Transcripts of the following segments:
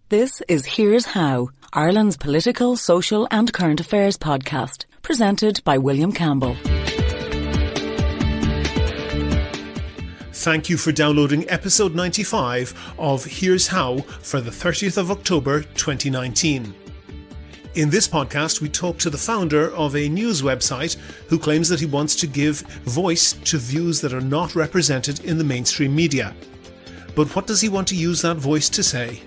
This is Here's How, Ireland's political, social and current affairs podcast, presented by William Campbell. Thank you for downloading episode 95 of Here's How for the 30th of October 2019. In this podcast, we talk to the founder of a news website who claims that he wants to give voice to views that are not represented in the mainstream media. But what does he want to use that voice to say?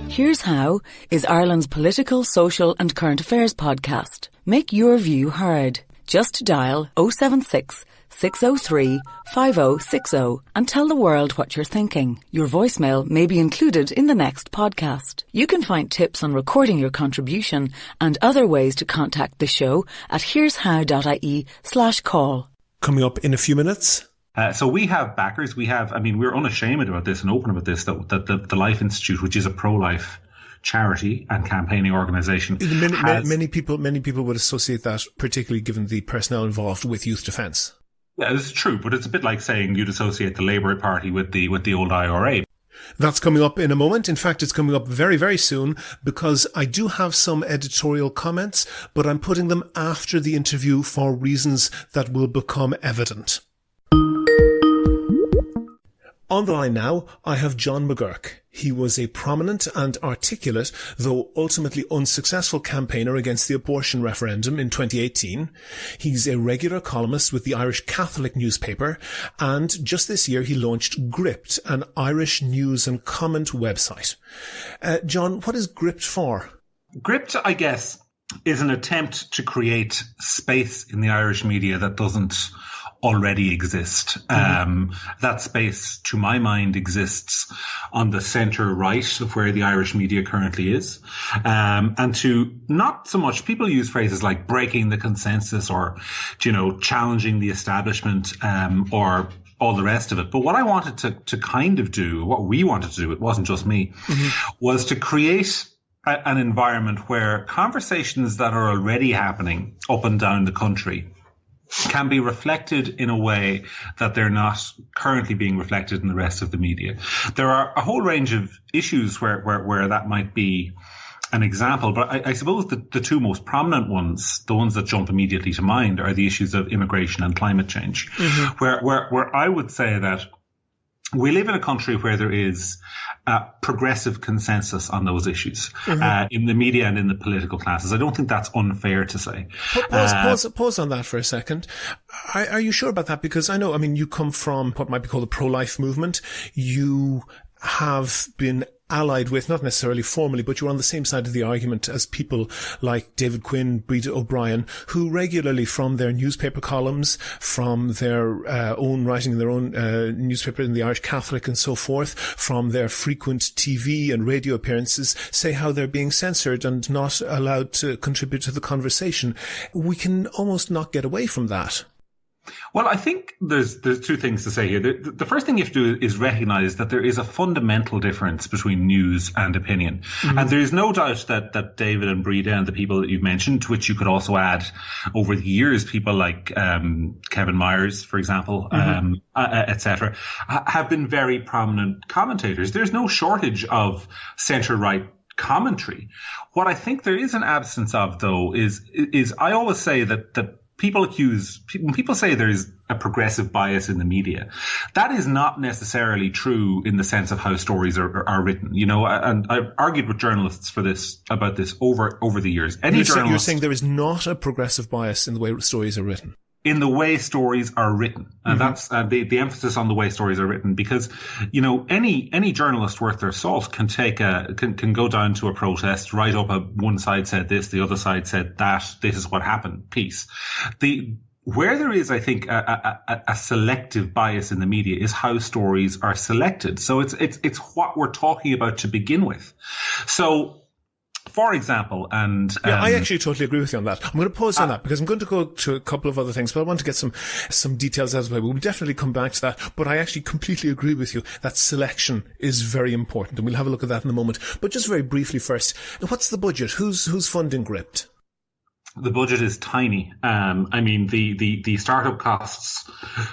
Here's How is Ireland's political, social and current affairs podcast. Make your view heard. Just dial 076 603 5060 and tell the world what you're thinking. Your voicemail may be included in the next podcast. You can find tips on recording your contribution and other ways to contact the show at here'show.ie/call. Coming up in a few minutes. So we have backers. We're unashamed about this and open about this, that the Life Institute, which is a pro-life charity and campaigning organisation. Many people would associate that, particularly given the personnel involved with youth defence. Yeah, it's true, but it's a bit like saying you'd associate the Labour Party with the old IRA. That's coming up in a moment. In fact, it's coming up very, very soon because I do have some editorial comments, but I'm putting them after the interview for reasons that will become evident. On the line now, I have John McGuirk. He was a prominent and articulate, though ultimately unsuccessful campaigner against the abortion referendum in 2018. He's a regular columnist with the Irish Catholic newspaper, and just this year he launched Gript, an Irish news and comment website. John, what is Gript for? Gript, I guess, is an attempt to create space in the Irish media that doesn't already exist. That space, to my mind, exists on the centre right of where the Irish media currently is. And to not so much, people use phrases like breaking the consensus or, challenging the establishment, or all the rest of it. But what I wanted to kind of do, what we wanted to do, it wasn't just me, was to create an environment where conversations that are already happening up and down the country can be reflected in a way that they're not currently being reflected in the rest of the media. There are a whole range of issues where that might be an example, but I suppose the two most prominent ones, the ones that jump immediately to mind, are the issues of immigration and climate change, where I would say that we live in a country where there is a progressive consensus on those issues in the media and in the political classes. I don't think that's unfair to say. Pause on that for a second. Are you sure about that? Because I know, you come from what might be called the pro-life movement. You have been allied with, not necessarily formally, but you're on the same side of the argument as people like David Quinn, Breda O'Brien, who regularly, from their newspaper columns, from their own writing in their own newspaper in the Irish Catholic and so forth, from their frequent TV and radio appearances, say how they're being censored and not allowed to contribute to the conversation. We can almost not get away from that. Well, I think there's two things to say here. The first thing you have to do is recognize that there is a fundamental difference between news and opinion. And there is no doubt that David and Breda and the people that you've mentioned, to which you could also add over the years, people like Kevin Myers, for example, etc., have been very prominent commentators. There's no shortage of centre-right commentary. What I think there is an absence of, though, is I always say that when people say there's a progressive bias in the media, that is not necessarily true in the sense of how stories are written. And I've argued with journalists about this over the years. You're saying there is not a progressive bias in the way stories are written? In the way stories are written. And that's the emphasis on the way stories are written, because, any journalist worth their salt can can go down to a protest, write up one side said this, the other side said that, this is what happened, peace. Where there is, I think, a selective bias in the media is how stories are selected. So it's what we're talking about to begin with. So, for example, I actually totally agree with you on that. I'm going to pause on that because I'm going to go to a couple of other things, but I want to get some details out of the way. We'll definitely come back to that, but I actually completely agree with you that selection is very important, and we'll have a look at that in a moment. But just very briefly first, what's the budget? Who's funding Gript? The budget is tiny. I mean, the startup costs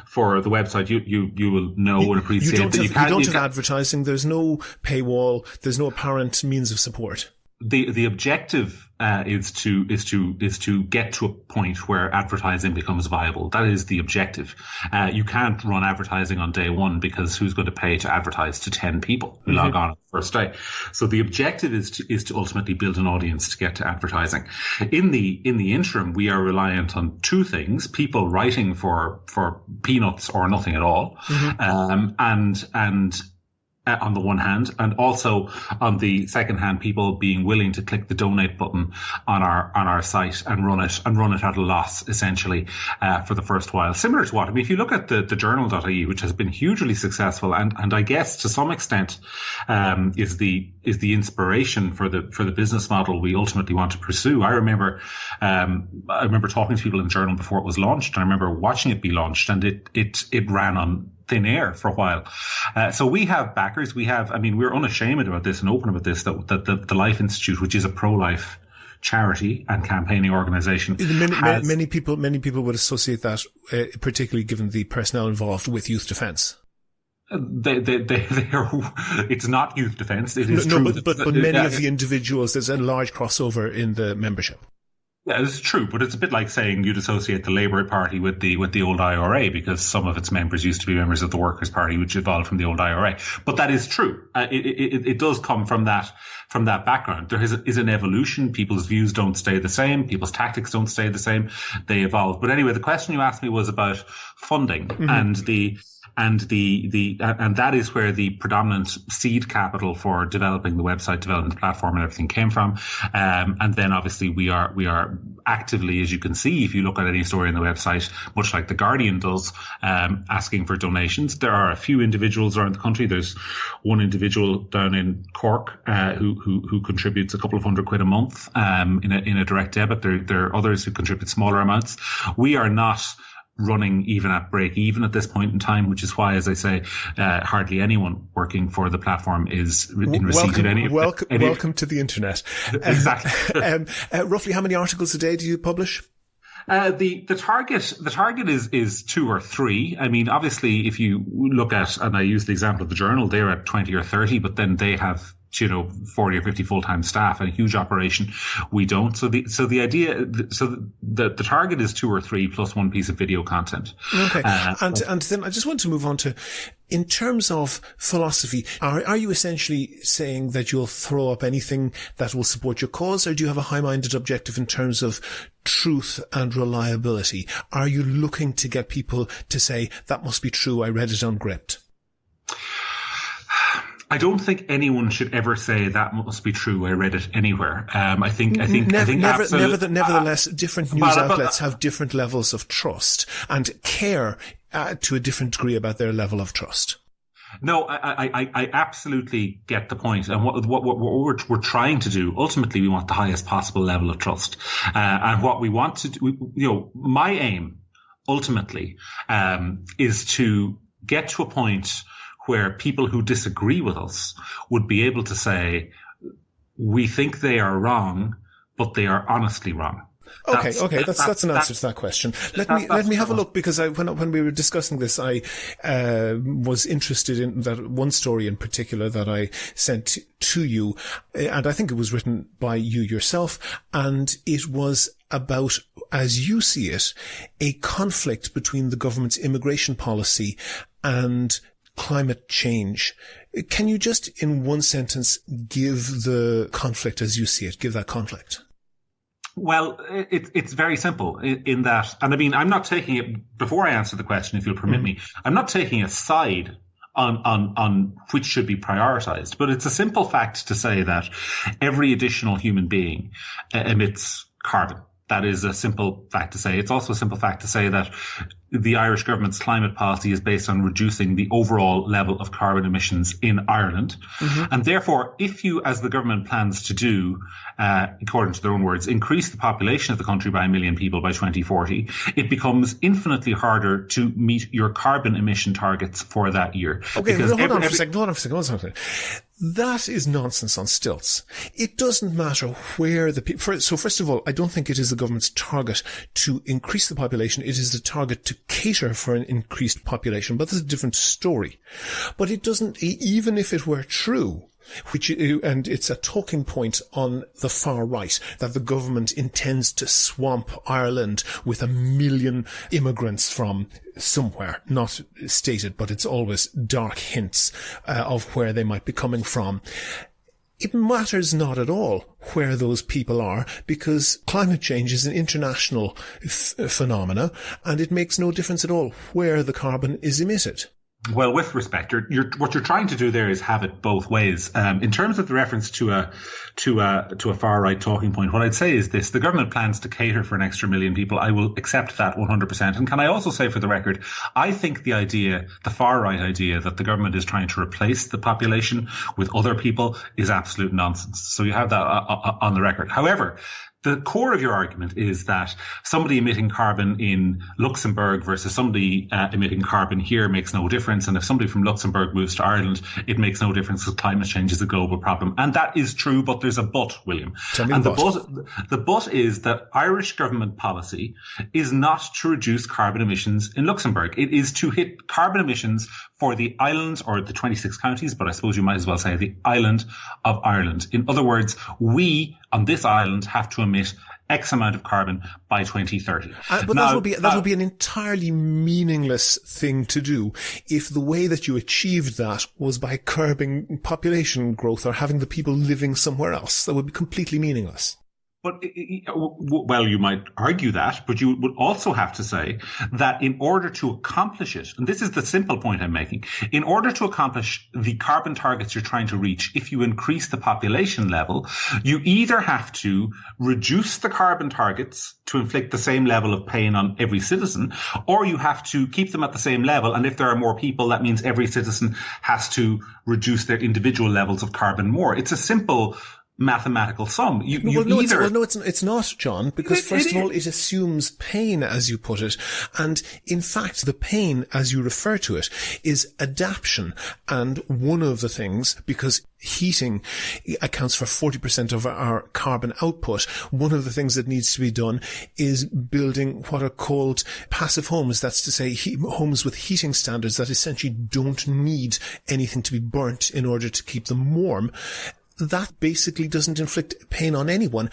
for the website, you will know and appreciate that you don't have advertising. There's no paywall. There's no apparent means of support. The objective is to get to a point where advertising becomes viable. That is the objective. You can't run advertising on day one, because who's going to pay to advertise to 10 people who log on the first day? So the objective is to ultimately build an audience to get to advertising. In the interim, we are reliant on two things: people writing for peanuts or nothing at all, and on the one hand, and also on the second hand, people being willing to click the donate button on our site and run it at a loss, essentially, for the first while. Similar to what, I mean, if you look at the journal.ie, which has been hugely successful, and I guess to some extent is the inspiration for the business model we ultimately want to pursue. I remember talking to people in the journal before it was launched, and I remember watching it be launched, and it ran on thin air for a while. So we have backers. We're unashamed about this and open about this, that the Life Institute, which is a pro-life charity and campaigning organization. Many people would associate that, particularly given the personnel involved, with youth defence. It's not youth defence. It is true. But many of the individuals, there's a large crossover in the membership. Yeah, it's true, but it's a bit like saying you'd associate the Labour Party with the old IRA, because some of its members used to be members of the Workers' Party, which evolved from the old IRA. But that is true. It does come from that background. There is an evolution. People's views don't stay the same. People's tactics don't stay the same. They evolve. But anyway, the question you asked me was about funding, and that is where the predominant seed capital for developing the website, developing the platform and everything came from. And then obviously we are actively, as you can see, if you look at any story on the website, much like The Guardian does, asking for donations. There are a few individuals around the country. There's one individual down in Cork, who contributes a couple of £100 a month, in a direct debit. There are others who contribute smaller amounts. We are not running even at break even at this point in time, which is why, as I say, hardly anyone working for the platform is in receipt of any. Welcome to the internet. Exactly. Roughly how many articles a day do you publish? The target is 2 or 3. I mean, obviously, if you look at, and I use the example of the journal, they're at 20 or 30, but then they have 40 or 50 full-time staff and a huge operation. We don't. So the target is 2 or 3 plus one piece of video content. Okay. And then I just want to move on to, in terms of philosophy, are you essentially saying that you'll throw up anything that will support your cause, or do you have a high-minded objective in terms of truth and reliability? Are you looking to get people to say, that must be true, I read it on Gript? I don't think anyone should ever say that must be true, I read it anywhere. Nevertheless, different news outlets have different levels of trust and care to a different degree about their level of trust. No, I absolutely get the point. And what we're trying to do, ultimately, we want the highest possible level of trust. And what we want to do, my aim, ultimately, is to get to a point where people who disagree with us would be able to say, we think they are wrong, but they are honestly wrong. That's an answer to that question. Let me have a look, because when we were discussing this, I was interested in that one story in particular that I sent to you, and I think it was written by you yourself, and it was about, as you see it, a conflict between the government's immigration policy and climate change. Can you just, in one sentence, give the conflict as you see it? Give that conflict. Well, it's very simple in that, and I mean, I'm not taking it, before I answer the question, if you'll permit me, I'm not taking a side on which should be prioritized, but it's a simple fact to say that every additional human being emits carbon. That is a simple fact to say. It's also a simple fact to say that the Irish government's climate policy is based on reducing the overall level of carbon emissions in Ireland. Mm-hmm. And therefore, if you, as the government plans to do, according to their own words, increase the population of the country by 1 million people by 2040, it becomes infinitely harder to meet your carbon emission targets for that year. Okay, hold on for a second. That is nonsense on stilts. It doesn't matter where the people... So first of all, I don't think it is the government's target to increase the population. It is the target to cater for an increased population. But that's a different story. But it doesn't... Even if it were true... and it's a talking point on the far right, that the government intends to swamp Ireland with 1 million immigrants from somewhere, not stated, but it's always dark hints of where they might be coming from. It matters not at all where those people are, because climate change is an international phenomena, and it makes no difference at all where the carbon is emitted. Well, with respect, what you're trying to do there is have it both ways. In terms of the reference to a far right talking point, what I'd say is this: the government plans to cater for an extra 1 million people. I will accept that 100%. And can I also say, for the record, I think the far right idea that the government is trying to replace the population with other people is absolute nonsense. So you have that on the record. However, the core of your argument is that somebody emitting carbon in Luxembourg versus somebody emitting carbon here makes no difference. And if somebody from Luxembourg moves to Ireland, it makes no difference because climate change is a global problem. And that is true, but there's a but, William. And the but is that Irish government policy is not to reduce carbon emissions in Luxembourg. It is to hit carbon emissions for the island, or the 26 counties, but I suppose you might as well say the island of Ireland. In other words, we on this island have to emit X amount of carbon by 2030. But that would be an entirely meaningless thing to do if the way that you achieved that was by curbing population growth or having the people living somewhere else. That would be completely meaningless. But, well, you might argue that, but you would also have to say that in order to accomplish it, and this is the simple point I'm making, in order to accomplish the carbon targets you're trying to reach, if you increase the population level, you either have to reduce the carbon targets to inflict the same level of pain on every citizen, or you have to keep them at the same level. And if there are more people, that means every citizen has to reduce their individual levels of carbon more. It's a simple mathematical sum. It's not, John, because first of all, it assumes pain, as you put it. And in fact, the pain, as you refer to it, is adaptation. And one of the things, because heating accounts for 40% of our carbon output, one of the things that needs to be done is building what are called passive homes. That's to say, homes with heating standards that essentially don't need anything to be burnt in order to keep them warm. That basically doesn't inflict pain on anyone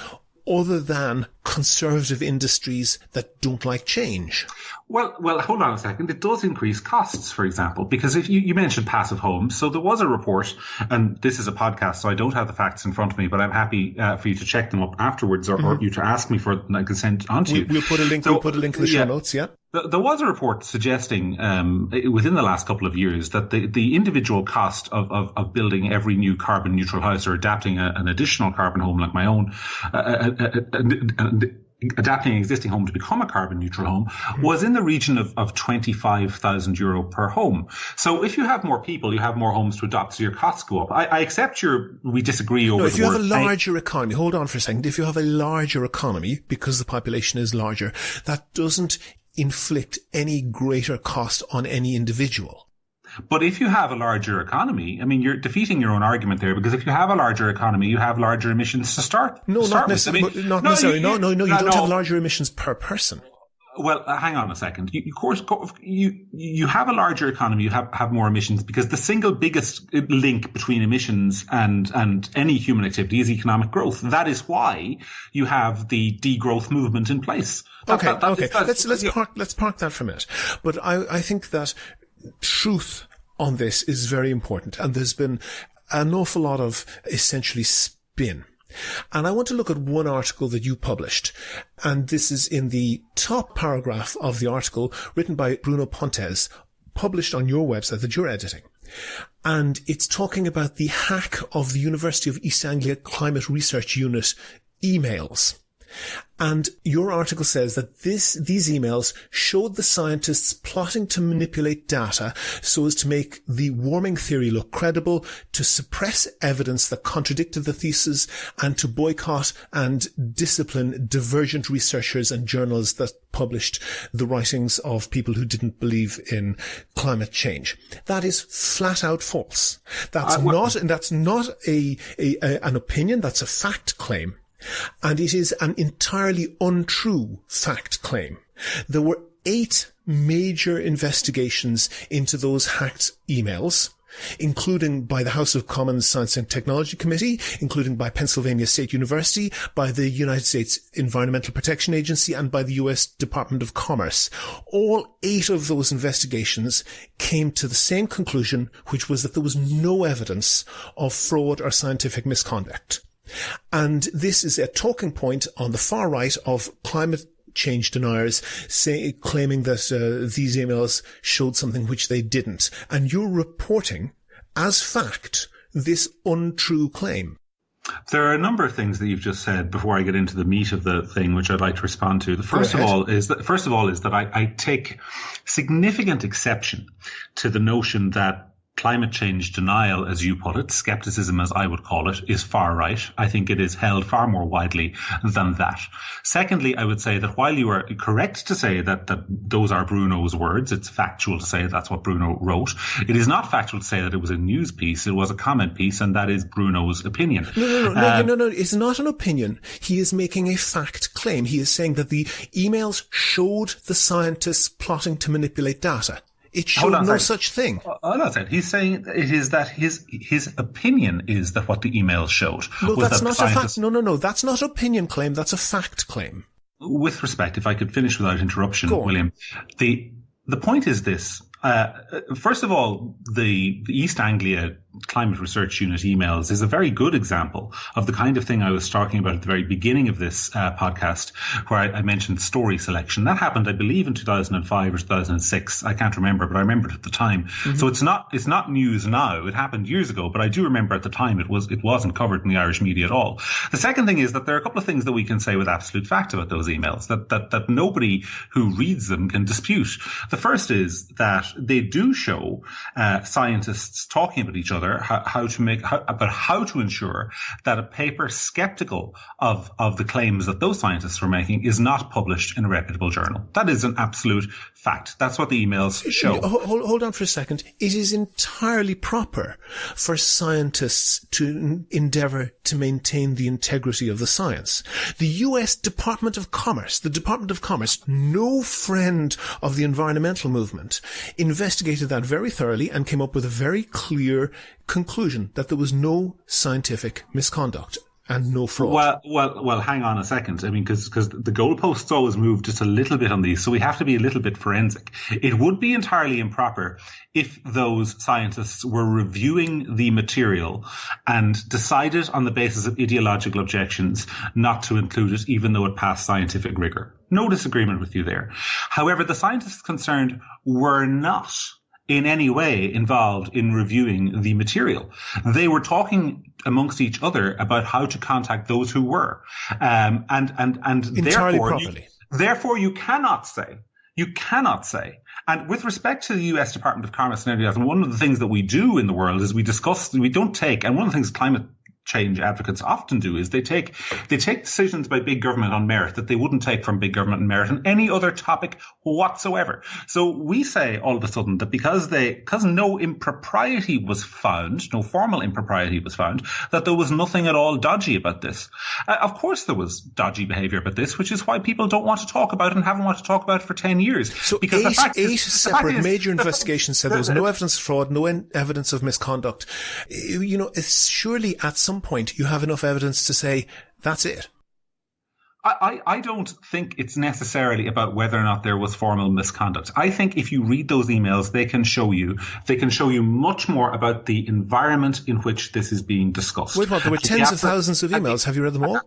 other than conservative industries that don't like change. Well, hold on a second. It does increase costs, for example, because if you mentioned passive homes. So there was a report, and this is a podcast, so I don't have the facts in front of me, but I'm happy for you to check them up afterwards, or you to ask me for it, and I can send on to you. We'll put a link in the show notes, yeah. There was a report suggesting within the last couple of years that the individual cost of building every new carbon neutral house, or adapting an additional carbon home like my own, adapting an existing home to become a carbon neutral home, was in the region of 25,000 euro per home. So if you have more people, you have more homes to adopt, so your costs go up. I accept we disagree over the word. If you have a larger economy, hold on for a second, if you have a larger economy, because the population is larger, that doesn't inflict any greater cost on any individual. But if you have a larger economy, I mean, you're defeating your own argument there, because if you have a larger economy, you have larger emissions to start. Not necessarily. You don't have larger emissions per person. Well, hang on a second. You have a larger economy, you have more emissions, because the single biggest link between emissions and any human activity is economic growth. That is why you have the degrowth movement in place. Okay. Let's park that for a minute. But I think that truth on this is very important, and there's been an awful lot of essentially spin. And I want to look at one article that you published, and this is in the top paragraph of the article, written by Bruno Pontes, published on your website that you're editing. And it's talking about the hack of the University of East Anglia Climate Research Unit emails. And your article says that these emails showed the scientists plotting to manipulate data so as to make the warming theory look credible, to suppress evidence that contradicted the thesis, and to boycott and discipline divergent researchers and journals that published the writings of people who didn't believe in climate change. That is flat out false. That's not an opinion. That's a fact claim. And it is an entirely untrue fact claim. There were 8 major investigations into those hacked emails, including by the House of Commons Science and Technology Committee, including by Pennsylvania State University, by the United States Environmental Protection Agency, and by the US Department of Commerce. All 8 of those investigations came to the same conclusion, which was that there was no evidence of fraud or scientific misconduct. And this is a talking point on the far right of climate change deniers claiming that these emails showed something which they didn't. And you're reporting as fact this untrue claim. There are a number of things that you've just said before I get into the meat of the thing, which I'd like to respond to. The first of all is that I take significant exception to the notion that climate change denial, as you put it, skepticism as I would call it, is far right. I think it is held far more widely than that. Secondly, I would say that while you are correct to say that those are Bruno's words, it's factual to say that's what Bruno wrote. It is not factual to say that it was a news piece. It was a comment piece, and that is Bruno's opinion. No. It's not an opinion. He is making a fact claim. He is saying that the emails showed the scientists plotting to manipulate data. It showed no such thing. Hold on a second. He's saying it is that his opinion is that what the emails showed. No, that's not a fact. No. That's not an opinion claim. That's a fact claim. With respect, if I could finish without interruption, William, the point is this. First of all, the East Anglia Climate Research Unit emails is a very good example of the kind of thing I was talking about at the very beginning of this podcast, where I mentioned story selection. That happened, I believe, in 2005 or 2006. I can't remember, but I remember it at the time. Mm-hmm. So it's not news now. It happened years ago, but I do remember at the time it wasn't covered in the Irish media at all. The second thing is that there are a couple of things that we can say with absolute fact about those emails that nobody who reads them can dispute. The first is that they do show scientists talking about each other, how to ensure that a paper skeptical of the claims that those scientists were making is not published in a reputable journal. That is an absolute fact. That's what the emails show. Hold on for a second. It is entirely proper for scientists to endeavor to maintain the integrity of the science. The US Department of Commerce, no friend of the environmental movement, investigated that very thoroughly and came up with a very clear conclusion that there was no scientific misconduct and no fraud. Well, hang on a second. I mean, because the goalposts always move just a little bit on these, so we have to be a little bit forensic. It would be entirely improper if those scientists were reviewing the material and decided on the basis of ideological objections not to include it, even though it passed scientific rigor. No disagreement with you there. However, the scientists concerned were not in any way involved in reviewing the material. They were talking amongst each other about how to contact those who were. And entirely properly. Therefore, you cannot say, and with respect to the US Department of Commerce and everything else, and one of the things that we do in the world is we don't take, and one of the things climate change advocates often do is they take decisions by big government on merit that they wouldn't take from big government on merit on any other topic whatsoever. So we say all of a sudden that because no impropriety was found, no formal impropriety was found, that there was nothing at all dodgy about this. Of course there was dodgy behavior about this, which is why people don't want to talk about it and haven't wanted to talk about it for 10 years. So because eight separate major investigations said there was no evidence of fraud, no evidence of misconduct. You know, it's surely at some point you have enough evidence to say that's it. I don't think it's necessarily about whether or not there was formal misconduct. I think if you read those emails, they can show you much more about the environment in which this is being discussed. Wait, what? There were tens of thousands of emails. Have you read them all?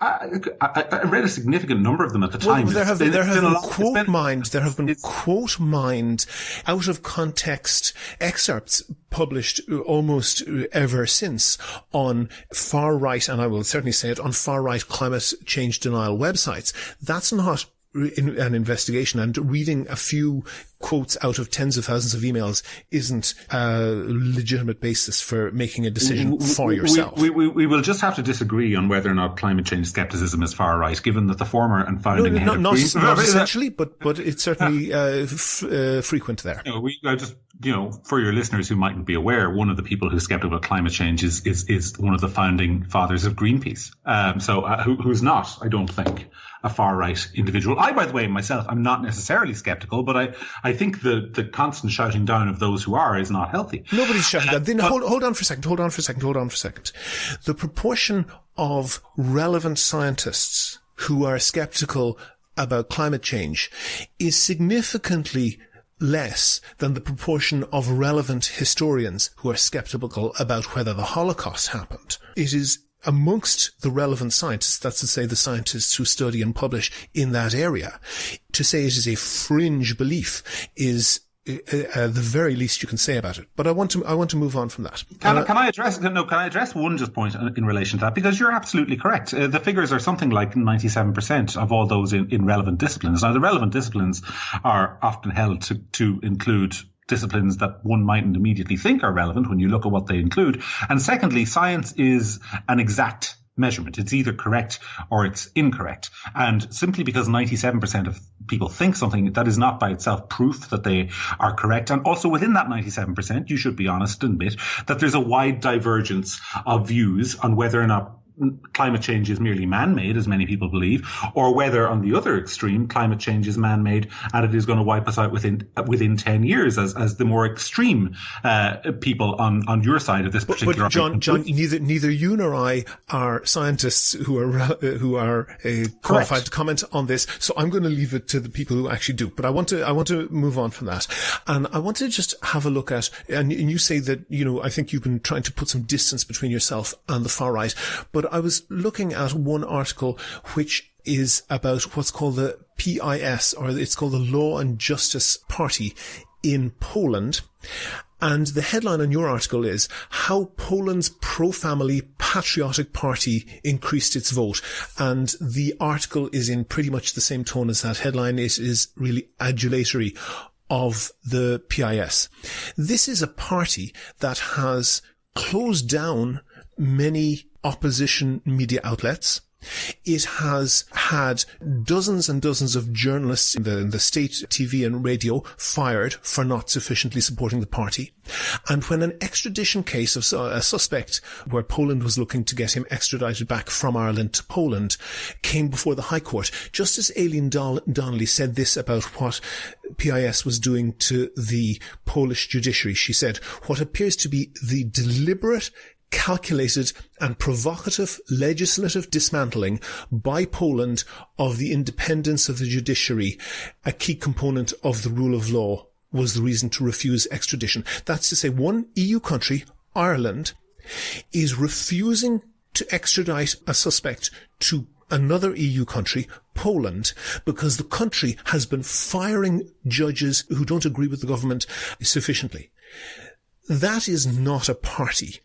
I read a significant number of them at the time. Well, there have been quote mined out of context excerpts published almost ever since on far right, and I will certainly say it, on far right climate change denial websites. That's not an investigation, and reading a few quotes out of tens of thousands of emails isn't a legitimate basis for making a decision for yourself. We will just have to disagree on whether or not climate change skepticism is far right, given that the former and founding head of Greenpeace... Not essentially, but it's certainly frequent there. For your listeners who mightn't be aware, one of the people who's skeptical about climate change is one of the founding fathers of Greenpeace. Who's not, I don't think, a far right individual. I, by the way, myself, I'm not necessarily skeptical, but I think the constant shouting down of those who are is not healthy. Nobody's shouting down. Then hold on for a second. The proportion of relevant scientists who are skeptical about climate change is significantly less than the proportion of relevant historians who are skeptical about whether the Holocaust happened. It is amongst the relevant scientists, that's to say the scientists who study and publish in that area. To say it is a fringe belief is the very least you can say about it. But I want to move on from that. Can I address one just point in relation to that? Because you're absolutely correct. The figures are something like 97% of all those in relevant disciplines. Now, the relevant disciplines are often held to include disciplines that one mightn't immediately think are relevant when you look at what they include. And secondly, science is an exact measurement. It's either correct or it's incorrect. And simply because 97% of people think something, that is not by itself proof that they are correct. And also within that 97%, you should be honest and admit that there's a wide divergence of views on whether or not climate change is merely man-made, as many people believe, or whether, on the other extreme, climate change is man-made and it is going to wipe us out within 10 years, as the more extreme people on your side of this particular argument. John, neither you nor I are scientists who are qualified to comment on this, so I'm going to leave it to the people who actually do. But I want to move on from that, and I want to just have a look at. And you say that I think you've been trying to put some distance between yourself and the far right, but I was looking at one article which is about what's called the PiS, or it's called the Law and Justice Party in Poland. And the headline on your article is How Poland's Pro-Family Patriotic Party Increased Its Vote. And the article is in pretty much the same tone as that headline. It is really adulatory of the PiS. This is a party that has closed down many opposition media outlets. It has had dozens and dozens of journalists in the state TV and radio fired for not sufficiently supporting the party. And when an extradition case of a suspect where Poland was looking to get him extradited back from Ireland to Poland came before the High Court, Justice Aileen Donnelly said this about what PiS was doing to the Polish judiciary. She said, what appears to be the deliberate, calculated and provocative legislative dismantling by Poland of the independence of the judiciary, a key component of the rule of law, was the reason to refuse extradition. That's to say, one EU country, Ireland, is refusing to extradite a suspect to another EU country, Poland, because the country has been firing judges who don't agree with the government sufficiently. That is not a party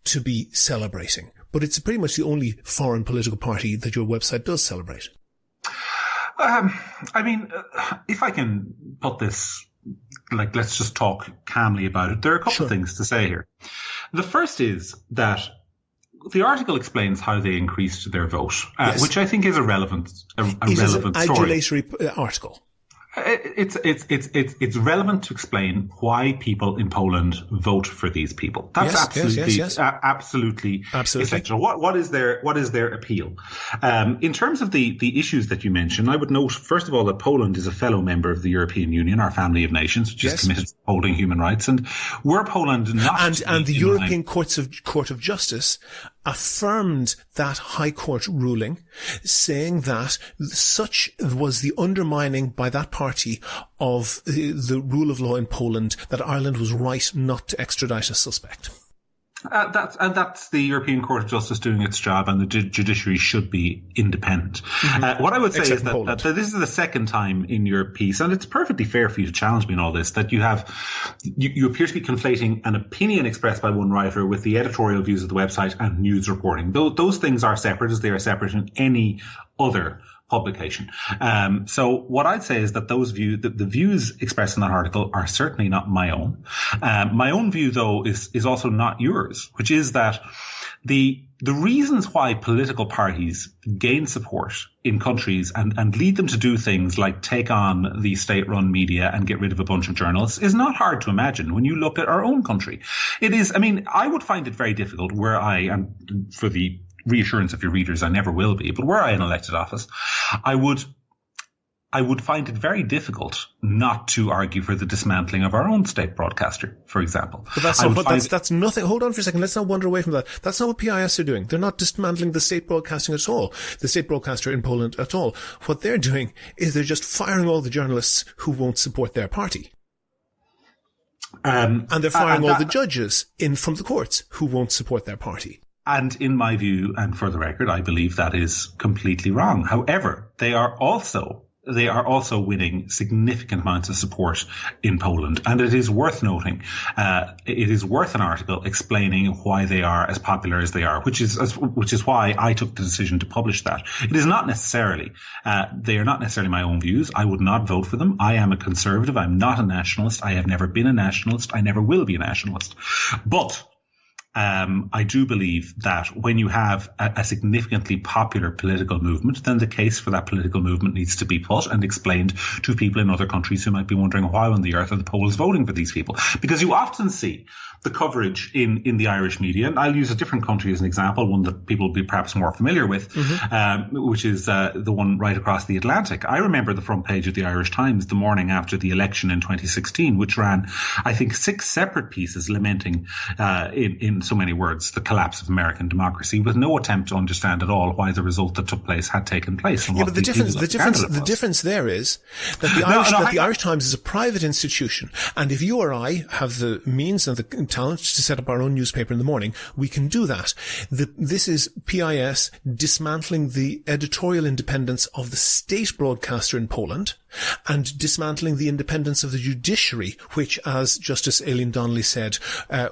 to be celebrating, but it's pretty much the only foreign political party that your website does celebrate. If I can put this, let's just talk calmly about it. There are a couple of things to say here. The first is that the article explains how they increased their vote, which I think is a relevant story. Adulatory article. It's relevant to explain why people in Poland vote for these people. That's absolutely essential. What is their appeal? In terms of the issues that you mentioned, I would note first of all that Poland is a fellow member of the European Union, our family of nations, which is committed to upholding human rights. And were Poland not and the European Court of Justice affirmed that High Court ruling, saying that such was the undermining by that party of the rule of law in Poland that Ireland was right not to extradite a suspect. That's the European Court of Justice doing its job, and the judiciary should be independent. What I would say is that this is the second time in your piece, and it's perfectly fair for you to challenge me in all this, that you appear to be conflating an opinion expressed by one writer with the editorial views of the website and news reporting. Those things are separate, as they are separate in any other publication. So what I'd say is that the views expressed in that article are certainly not my own. My own view, though, is also not yours, which is that the reasons why political parties gain support in countries and lead them to do things like take on the state-run media and get rid of a bunch of journalists is not hard to imagine when you look at our own country. It is, I would find it very difficult where and for the reassurance of your readers, I never will be, but were I in elected office, I would find it very difficult not to argue for the dismantling of our own state broadcaster, for example. But that's nothing. Hold on for a second. Let's not wander away from that. That's not what PIS are doing. They're not dismantling the state broadcasting at all, the state broadcaster in Poland at all. What they're doing is they're just firing all the journalists who won't support their party. And they're firing all the judges in from the courts who won't support their party. And in my view, and for the record, I believe that is completely wrong. However, they are also winning significant amounts of support in Poland. And it is worth noting, it is worth an article explaining why they are as popular as they are, which is why I took the decision to publish that. It is not necessarily, they are not necessarily my own views. I would not vote for them. I am a conservative. I'm not a nationalist. I have never been a nationalist. I never will be a nationalist. But I do believe that when you have a significantly popular political movement, then the case for that political movement needs to be put and explained to people in other countries who might be wondering why on the earth are the Poles voting for these people. Because you often see the coverage in the Irish media, and I'll use a different country as an example, one that people will be perhaps more familiar with, which is the one right across the Atlantic. I remember the front page of the Irish Times the morning after the election in 2016, which ran, I think, 6 separate pieces lamenting in so many words the collapse of American democracy, with no attempt to understand at all why the result that took place had taken place. And but the difference there is that the Irish Times is a private institution, and if you or I have the means and the talent to set up our own newspaper in the morning, we can do that. This is PIS dismantling the editorial independence of the state broadcaster in Poland and dismantling the independence of the judiciary, which, as Justice Aileen Donnelly said,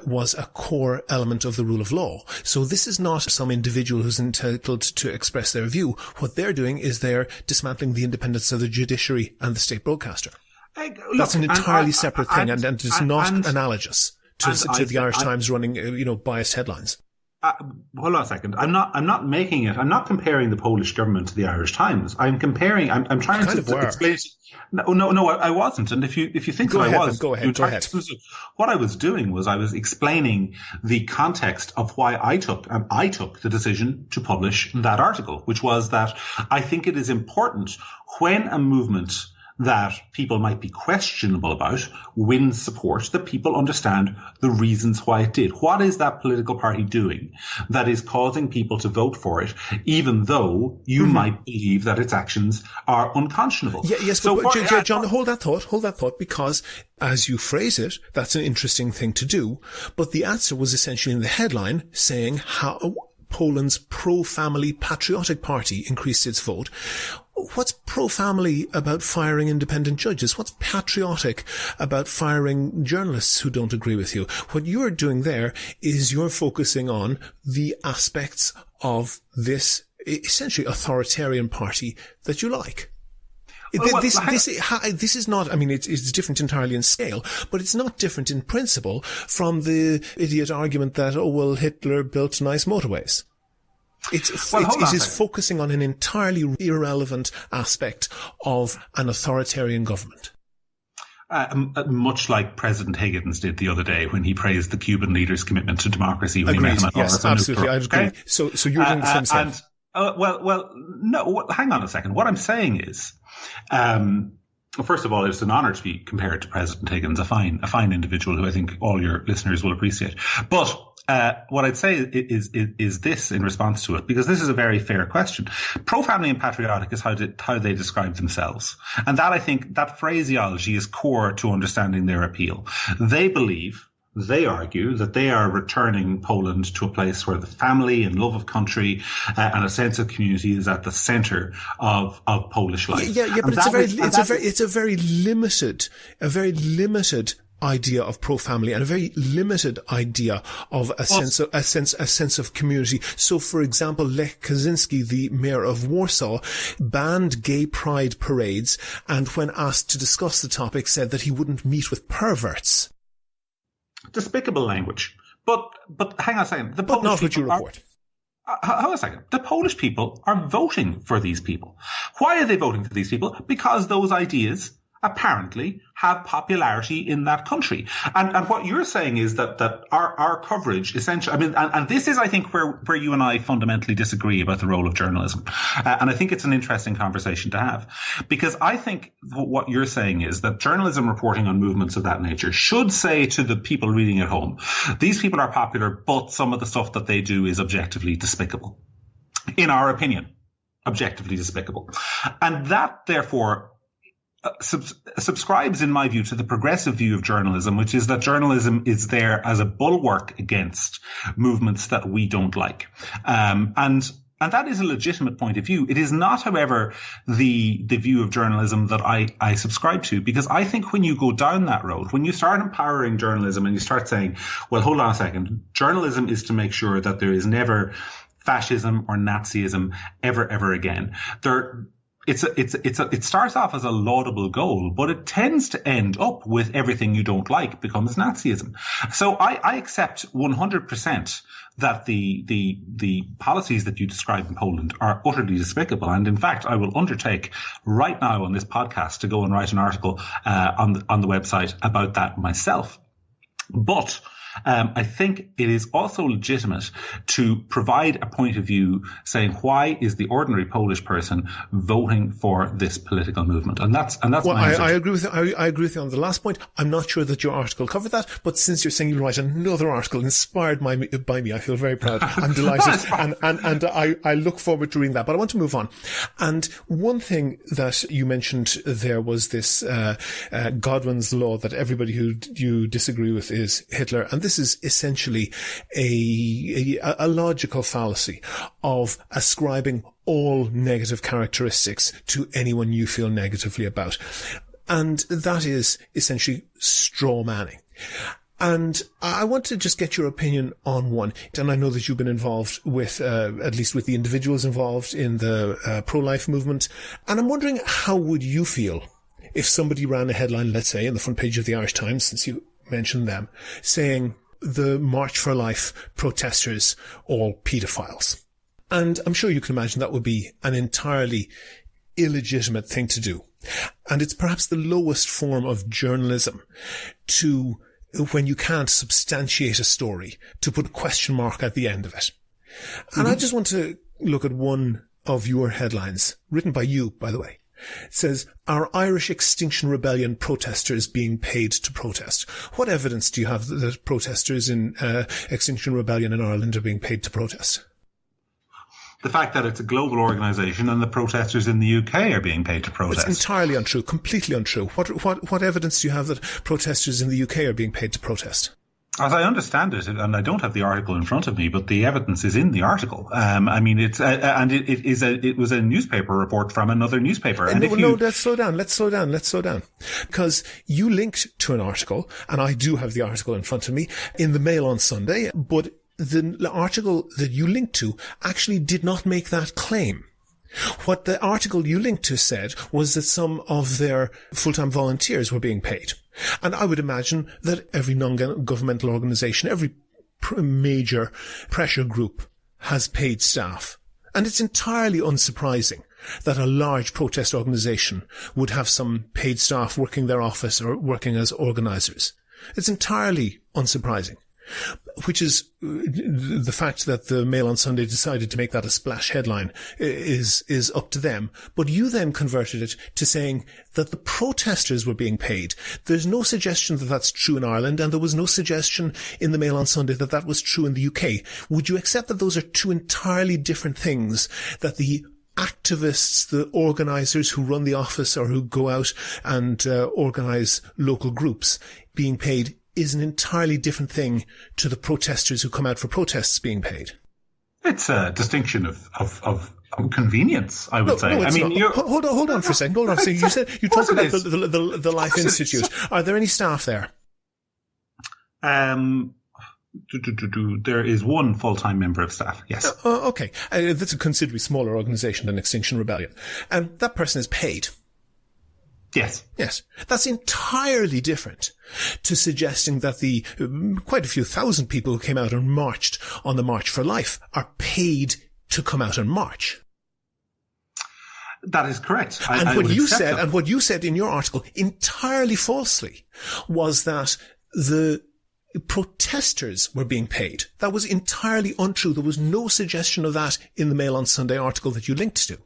was a core element of the rule of law. So this is not some individual who's entitled to express their view. What they're doing is they're dismantling the independence of the judiciary and the state broadcaster. That's an entirely separate thing, and it's not analogous to the Irish Times running, biased headlines. Hold on a second. I'm not comparing the Polish government to the Irish Times. I'm trying to explain. No, I wasn't. And if you think go that ahead, I was, go ahead. What I was doing was I was explaining the context of why I took the decision to publish that article, which was that I think it is important when a movement that people might be questionable about wins support, that people understand the reasons why it did. What is that political party doing that is causing people to vote for it, even though you might believe that its actions are unconscionable? Yes, so but John, hold that thought, because as you phrase it, that's an interesting thing to do. But the answer was essentially in the headline saying how Poland's pro-family patriotic party increased its vote. What's pro-family about firing independent judges? What's patriotic about firing journalists who don't agree with you? What you're doing there is you're focusing on the aspects of this essentially authoritarian party that you like. This is not, it's different entirely in scale, but it's not different in principle from the idiot argument that, Hitler built nice motorways. It is focusing on an entirely irrelevant aspect of an authoritarian government. Much like President Higgins did the other day when he praised the Cuban leader's commitment to democracy when Agreed. He met him. Yes, absolutely. I agree. Okay? So you're doing the same thing. No, hang on a second. What I'm saying is, first of all, it's an honor to be compared to President Higgins, a fine individual who I think all your listeners will appreciate. But what I'd say is this in response to it, because this is a very fair question. Pro-family and patriotic is how they describe themselves. And that, I think, that phraseology is core to understanding their appeal. They believe they argue that they are returning Poland to a place where the family and love of country and a sense of community is at the centre of Polish life. Yeah, but it's a very limited idea of pro-family and a very limited idea of a sense of community. So, for example, Lech Kaczynski, the mayor of Warsaw, banned gay pride parades, and when asked to discuss the topic, said that he wouldn't meet with perverts. Despicable language. But hang on a second. But not what you report. Hold on a second. The Polish people are voting for these people. Why are they voting for these people? Because those ideas apparently have popularity in that country. And what you're saying is that our coverage essentially, I mean, and this is, I think, where you and I fundamentally disagree about the role of journalism. And I think it's an interesting conversation to have, because I think what you're saying is that journalism reporting on movements of that nature should say to the people reading at home, these people are popular, but some of the stuff that they do is objectively despicable. In our opinion, objectively despicable. And that, therefore, subscribes, in my view, to the progressive view of journalism, which is that journalism is there as a bulwark against movements that we don't like. And that is a legitimate point of view. It is not, however, the view of journalism that I subscribe to, because I think when you go down that road, when you start empowering journalism and you start saying, well, hold on a second, journalism is to make sure that there is never fascism or Nazism ever again. It starts off as a laudable goal, but it tends to end up with everything you don't like becomes Nazism. So I accept 100% that the policies that you describe in Poland are utterly despicable. And in fact, I will undertake right now on this podcast to go and write an article on the website about that myself. But I think it is also legitimate to provide a point of view saying, why is the ordinary Polish person voting for this political movement? And that's well, I agree with you. I agree with you on the last point. I'm not sure that your article covered that, but since you're saying you'll write another article inspired by me, I feel very proud. I'm delighted, and I look forward to reading that. But I want to move on. And one thing that you mentioned there was this Godwin's law that everybody who you disagree with is Hitler, and this is essentially a logical fallacy of ascribing all negative characteristics to anyone you feel negatively about. And that is essentially straw manning. And I want to just get your opinion on one. And I know that you've been involved with, at least with the individuals involved in the pro-life movement. And I'm wondering, how would you feel if somebody ran a headline, let's say, in the front page of the Irish Times, since you mentioned them, saying the March for Life protesters all paedophiles? And I'm sure you can imagine that would be an entirely illegitimate thing to do. And it's perhaps the lowest form of journalism to, when you can't substantiate a story, to put a question mark at the end of it. And I just want to look at one of your headlines, written by you, by the way. It says, "Are Irish Extinction Rebellion protesters being paid to protest?" What evidence do you have that protesters in Extinction Rebellion in Ireland are being paid to protest? The fact that it's a global organisation and the protesters in the UK are being paid to protest. It's entirely untrue, completely untrue. What evidence do you have that protesters in the UK are being paid to protest? As I understand it, and I don't have the article in front of me, but the evidence is in the article. I mean, it's it was a newspaper report from another newspaper. Let's slow down. Because you linked to an article, and I do have the article in front of me, in the Mail on Sunday, but the article that you linked to actually did not make that claim. What the article you linked to said was that some of their full-time volunteers were being paid. And I would imagine that every non-governmental organisation, every major pressure group has paid staff. And it's entirely unsurprising that a large protest organisation would have some paid staff working their office or working as organisers. It's entirely unsurprising. Which is the fact that the Mail on Sunday decided to make that a splash headline is up to them. But you then converted it to saying that the protesters were being paid. There's no suggestion that that's true in Ireland, and there was no suggestion in the Mail on Sunday that that was true in the UK. Would you accept that those are two entirely different things, that the activists, the organisers who run the office or who go out and organise local groups, being paid is an entirely different thing to the protesters who come out for protests being paid. It's a distinction of convenience, I would say. No, I mean, hold on for a second. Hold on. So you said you talked about the Life Institute. Are there any staff there? There is one full-time member of staff. Yes. Okay. That's a considerably smaller organisation than Extinction Rebellion, and that person is paid. Yes. Yes. That's entirely different to suggesting that the quite a few thousand people who came out and marched on the March for Life are paid to come out and march. That is correct. What you said in your article entirely falsely was that the protesters were being paid. That was entirely untrue. There was no suggestion of that in the Mail on Sunday article that you linked to.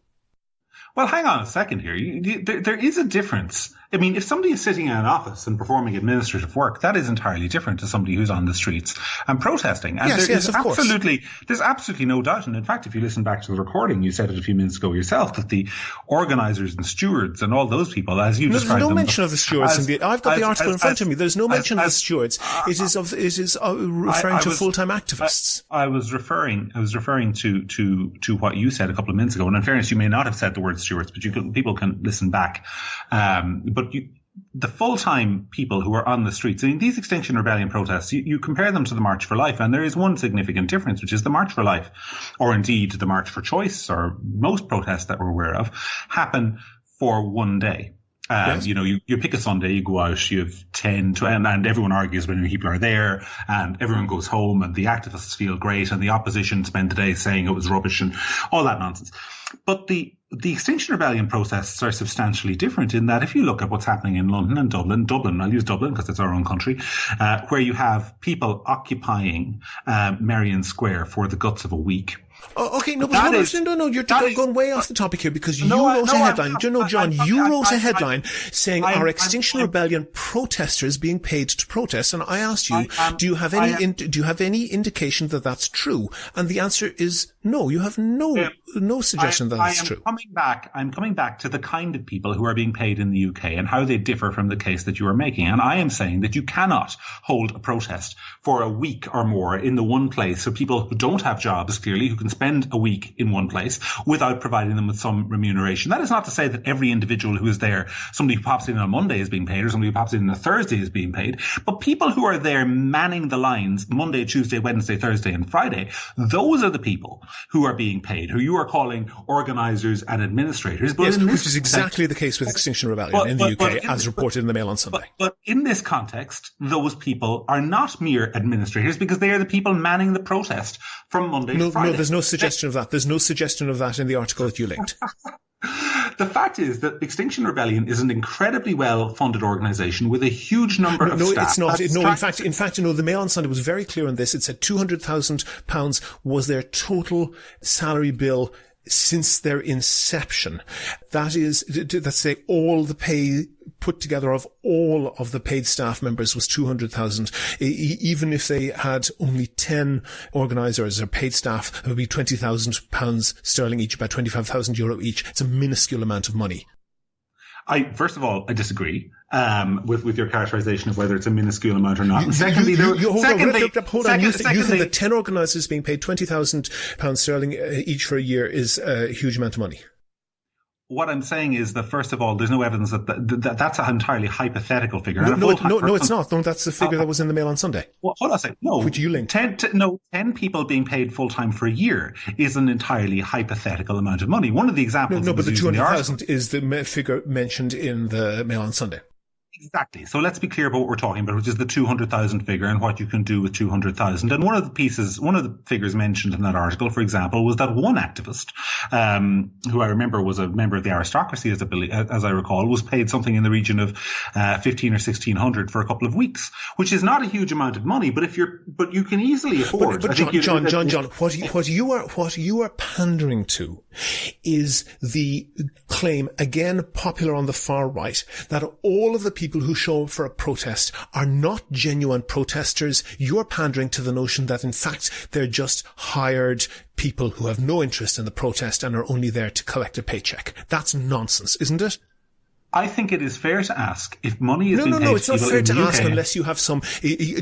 Well, hang on a second here. There is a difference. I mean, if somebody is sitting in an office and performing administrative work, that is entirely different to somebody who's on the streets and protesting. And there's absolutely no doubt. And in fact, if you listen back to the recording, you said it a few minutes ago yourself, that the organisers and stewards and all those people, as you described them. There's no mention of the stewards. I've got the article in front of me. There's no mention of the stewards. It is referring to full-time activists. I was referring to what you said a couple of minutes ago. And in fairness, you may not have said the word stewards, but people can listen back. But the full-time people who are on the streets, I mean, these Extinction Rebellion protests, you compare them to the March for Life, and there is one significant difference, which is the March for Life, or indeed the March for Choice, or most protests that we're aware of, happen for one day. Yes. You know, you pick a Sunday, you go out, you have 10, 20, and everyone argues when people are there, and everyone goes home, and the activists feel great, and the opposition spend the day saying it was rubbish and all that nonsense. But the Extinction Rebellion protests are substantially different in that if you look at what's happening in London and Dublin, I'll use Dublin because it's our own country, where you have people occupying Merrion Square for the guts of a week. Oh, okay, you're going way off the topic here because you wrote a headline. Do you know, John, you wrote a headline saying are Extinction Rebellion protesters being paid to protest? And I asked you, do you have any indication that that's true? And the answer is no. You have no suggestion that that's true. I'm coming back to the kind of people who are being paid in the UK and how they differ from the case that you are making. And I am saying that you cannot hold a protest for a week or more in the one place. So people who don't have jobs, clearly, who can spend a week in one place without providing them with some remuneration. That is not to say that every individual who is there, somebody who pops in on a Monday is being paid or somebody who pops in on a Thursday is being paid. But people who are there manning the lines Monday, Tuesday, Wednesday, Thursday and Friday, those are the people who are being paid, who you are calling organisers and administrators. But yes, which is exactly the case with Extinction Rebellion in the UK, as reported in the Mail on Sunday. But in this context, those people are not mere administrators because they are the people manning the protest from Monday to Friday. No, there's no suggestion of that. There's no suggestion of that in the article that you linked. The fact is that Extinction Rebellion is an incredibly well-funded organisation with a huge number of staff. No, it's not. In fact, the Mail on Sunday was very clear on this. It said £200,000 was their total salary bill since their inception. That is, let's say all the pay put together of all of the paid staff members was 200,000. Even if they had only 10 organisers or paid staff, it would be £20,000 sterling each, about €25,000 each. It's a minuscule amount of money. First of all, I disagree with your characterization of whether it's a minuscule amount or not. Secondly, hold on. You think that 10 organisers being paid £20,000 sterling each for a year is a huge amount of money? What I'm saying is that, first of all, there's no evidence that that's an entirely hypothetical figure. No, it's not. No, that's the figure that was in the Mail on Sunday. Well, hold on a second. No. Which you linked. 10 people being paid full-time for a year is an entirely hypothetical amount of money. One of the examples... No, but the 200,000 is the figure mentioned in the Mail on Sunday. Exactly. So let's be clear about what we're talking about, which is the 200,000 figure and what you can do with 200,000. And one of the figures mentioned in that article, for example, was that one activist, who I remember was a member of the aristocracy, as I recall, was paid something in the region of 1,500 or 1,600 for a couple of weeks, which is not a huge amount of money, but you can easily afford. But John, what you are pandering to is the claim, again popular on the far right, that all of the people who show up for a protest are not genuine protesters. You're pandering to the notion that, in fact, they're just hired people who have no interest in the protest and are only there to collect a paycheck. That's nonsense, isn't it? I think it is fair to ask if money is being paid. No, it's not fair to ask UK. unless you have some,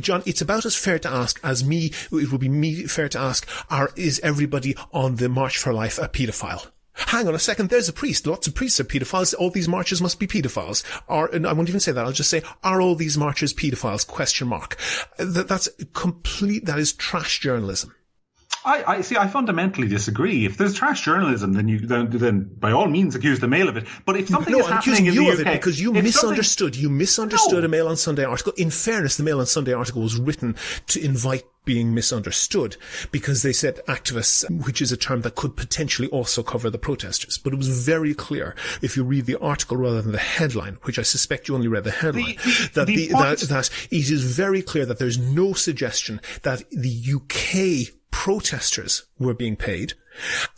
John, it's about as fair to ask as it would be me fair to ask, is everybody on the March for Life a paedophile? Hang on a second, there's a priest. Lots of priests are paedophiles. All these marchers must be paedophiles. And I won't even say that. I'll just say, are all these marchers paedophiles? ? That's complete, that is trash journalism. I see. I fundamentally disagree. If there's trash journalism, then by all means accuse the Mail of it. But if something is happening in the UK, of it because you misunderstood. You misunderstood a Mail on Sunday article. In fairness, the Mail on Sunday article was written to invite being misunderstood because they said activists, which is a term that could potentially also cover the protesters. But it was very clear, if you read the article rather than the headline, which I suspect you only read the headline, that it is very clear that there's no suggestion that the UK protesters were being paid,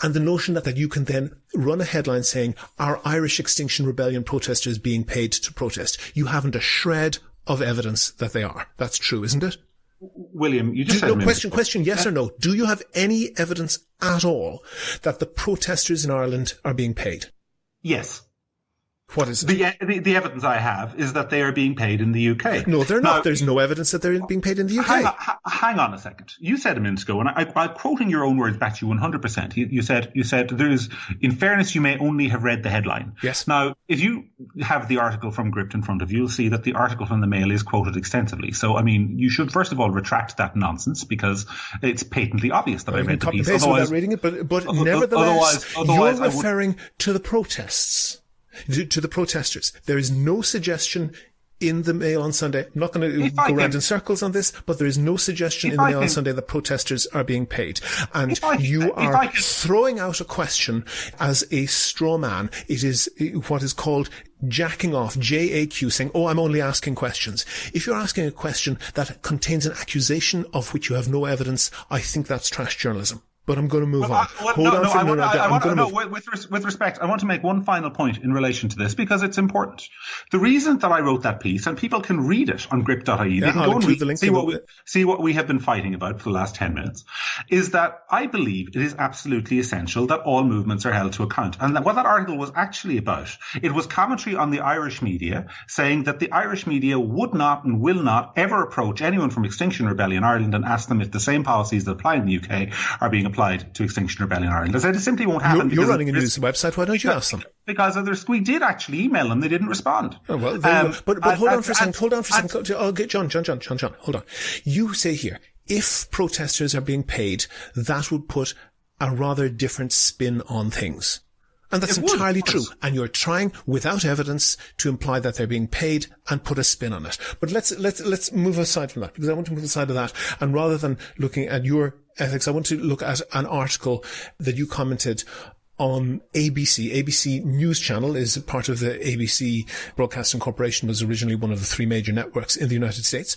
and the notion that you can then run a headline saying, are Irish Extinction Rebellion protesters being paid to protest? You haven't a shred of evidence that they are. That's true, isn't it? William, you just said... Question, yes or no. Do you have any evidence at all that the protesters in Ireland are being paid? Yes. What is it? The evidence I have is that they are being paid in the UK. No, they're not. There's no evidence that they're being paid in the UK. Hang on a second. You said a minute ago, and I'm quoting your own words back to you 100%. You said there's, in fairness, you may only have read the headline. Yes. Now, if you have the article from Gript in front of you, you'll see that the article from the Mail is quoted extensively. So, I mean, you should first of all retract that nonsense because it's patently obvious that I read the piece. Without reading it, but nevertheless, you're referring to the protests. To the protesters. There is no suggestion in the Mail on Sunday. I'm not going to go round in circles on this, but there is no suggestion in the Mail on Sunday that protesters are being paid. And you are throwing out a question as a straw man. It is what is called jacking off, JAQ, saying, oh, I'm only asking questions. If you're asking a question that contains an accusation of which you have no evidence, I think that's trash journalism. But I'm going to move on. With respect, I want to make one final point in relation to this because it's important. The reason that I wrote that piece, and people can read it on gript.ie, they can go and read, see what we have been fighting about for the last 10 minutes, is that I believe it is absolutely essential that all movements are held to account. And what that article was actually about, it was commentary on the Irish media saying that the Irish media would not and will not ever approach anyone from Extinction Rebellion Ireland and ask them if the same policies that apply in the UK are being applied to Extinction Rebellion Ireland. I said it simply won't happen. You're running a news website. Why don't you ask them? Because we did actually email them. They didn't respond. Oh, well, but hold on for a second. Hold on. John, hold on. You say here, if protesters are being paid, that would put a rather different spin on things. And that's entirely true. And you're trying, without evidence, to imply that they're being paid and put a spin on it. But let's move aside from that, because I want to move aside of that. And rather than looking at your ethics, I want to look at an article that you commented on ABC. ABC News Channel is part of the ABC Broadcasting Corporation, was originally one of the three major networks in the United States.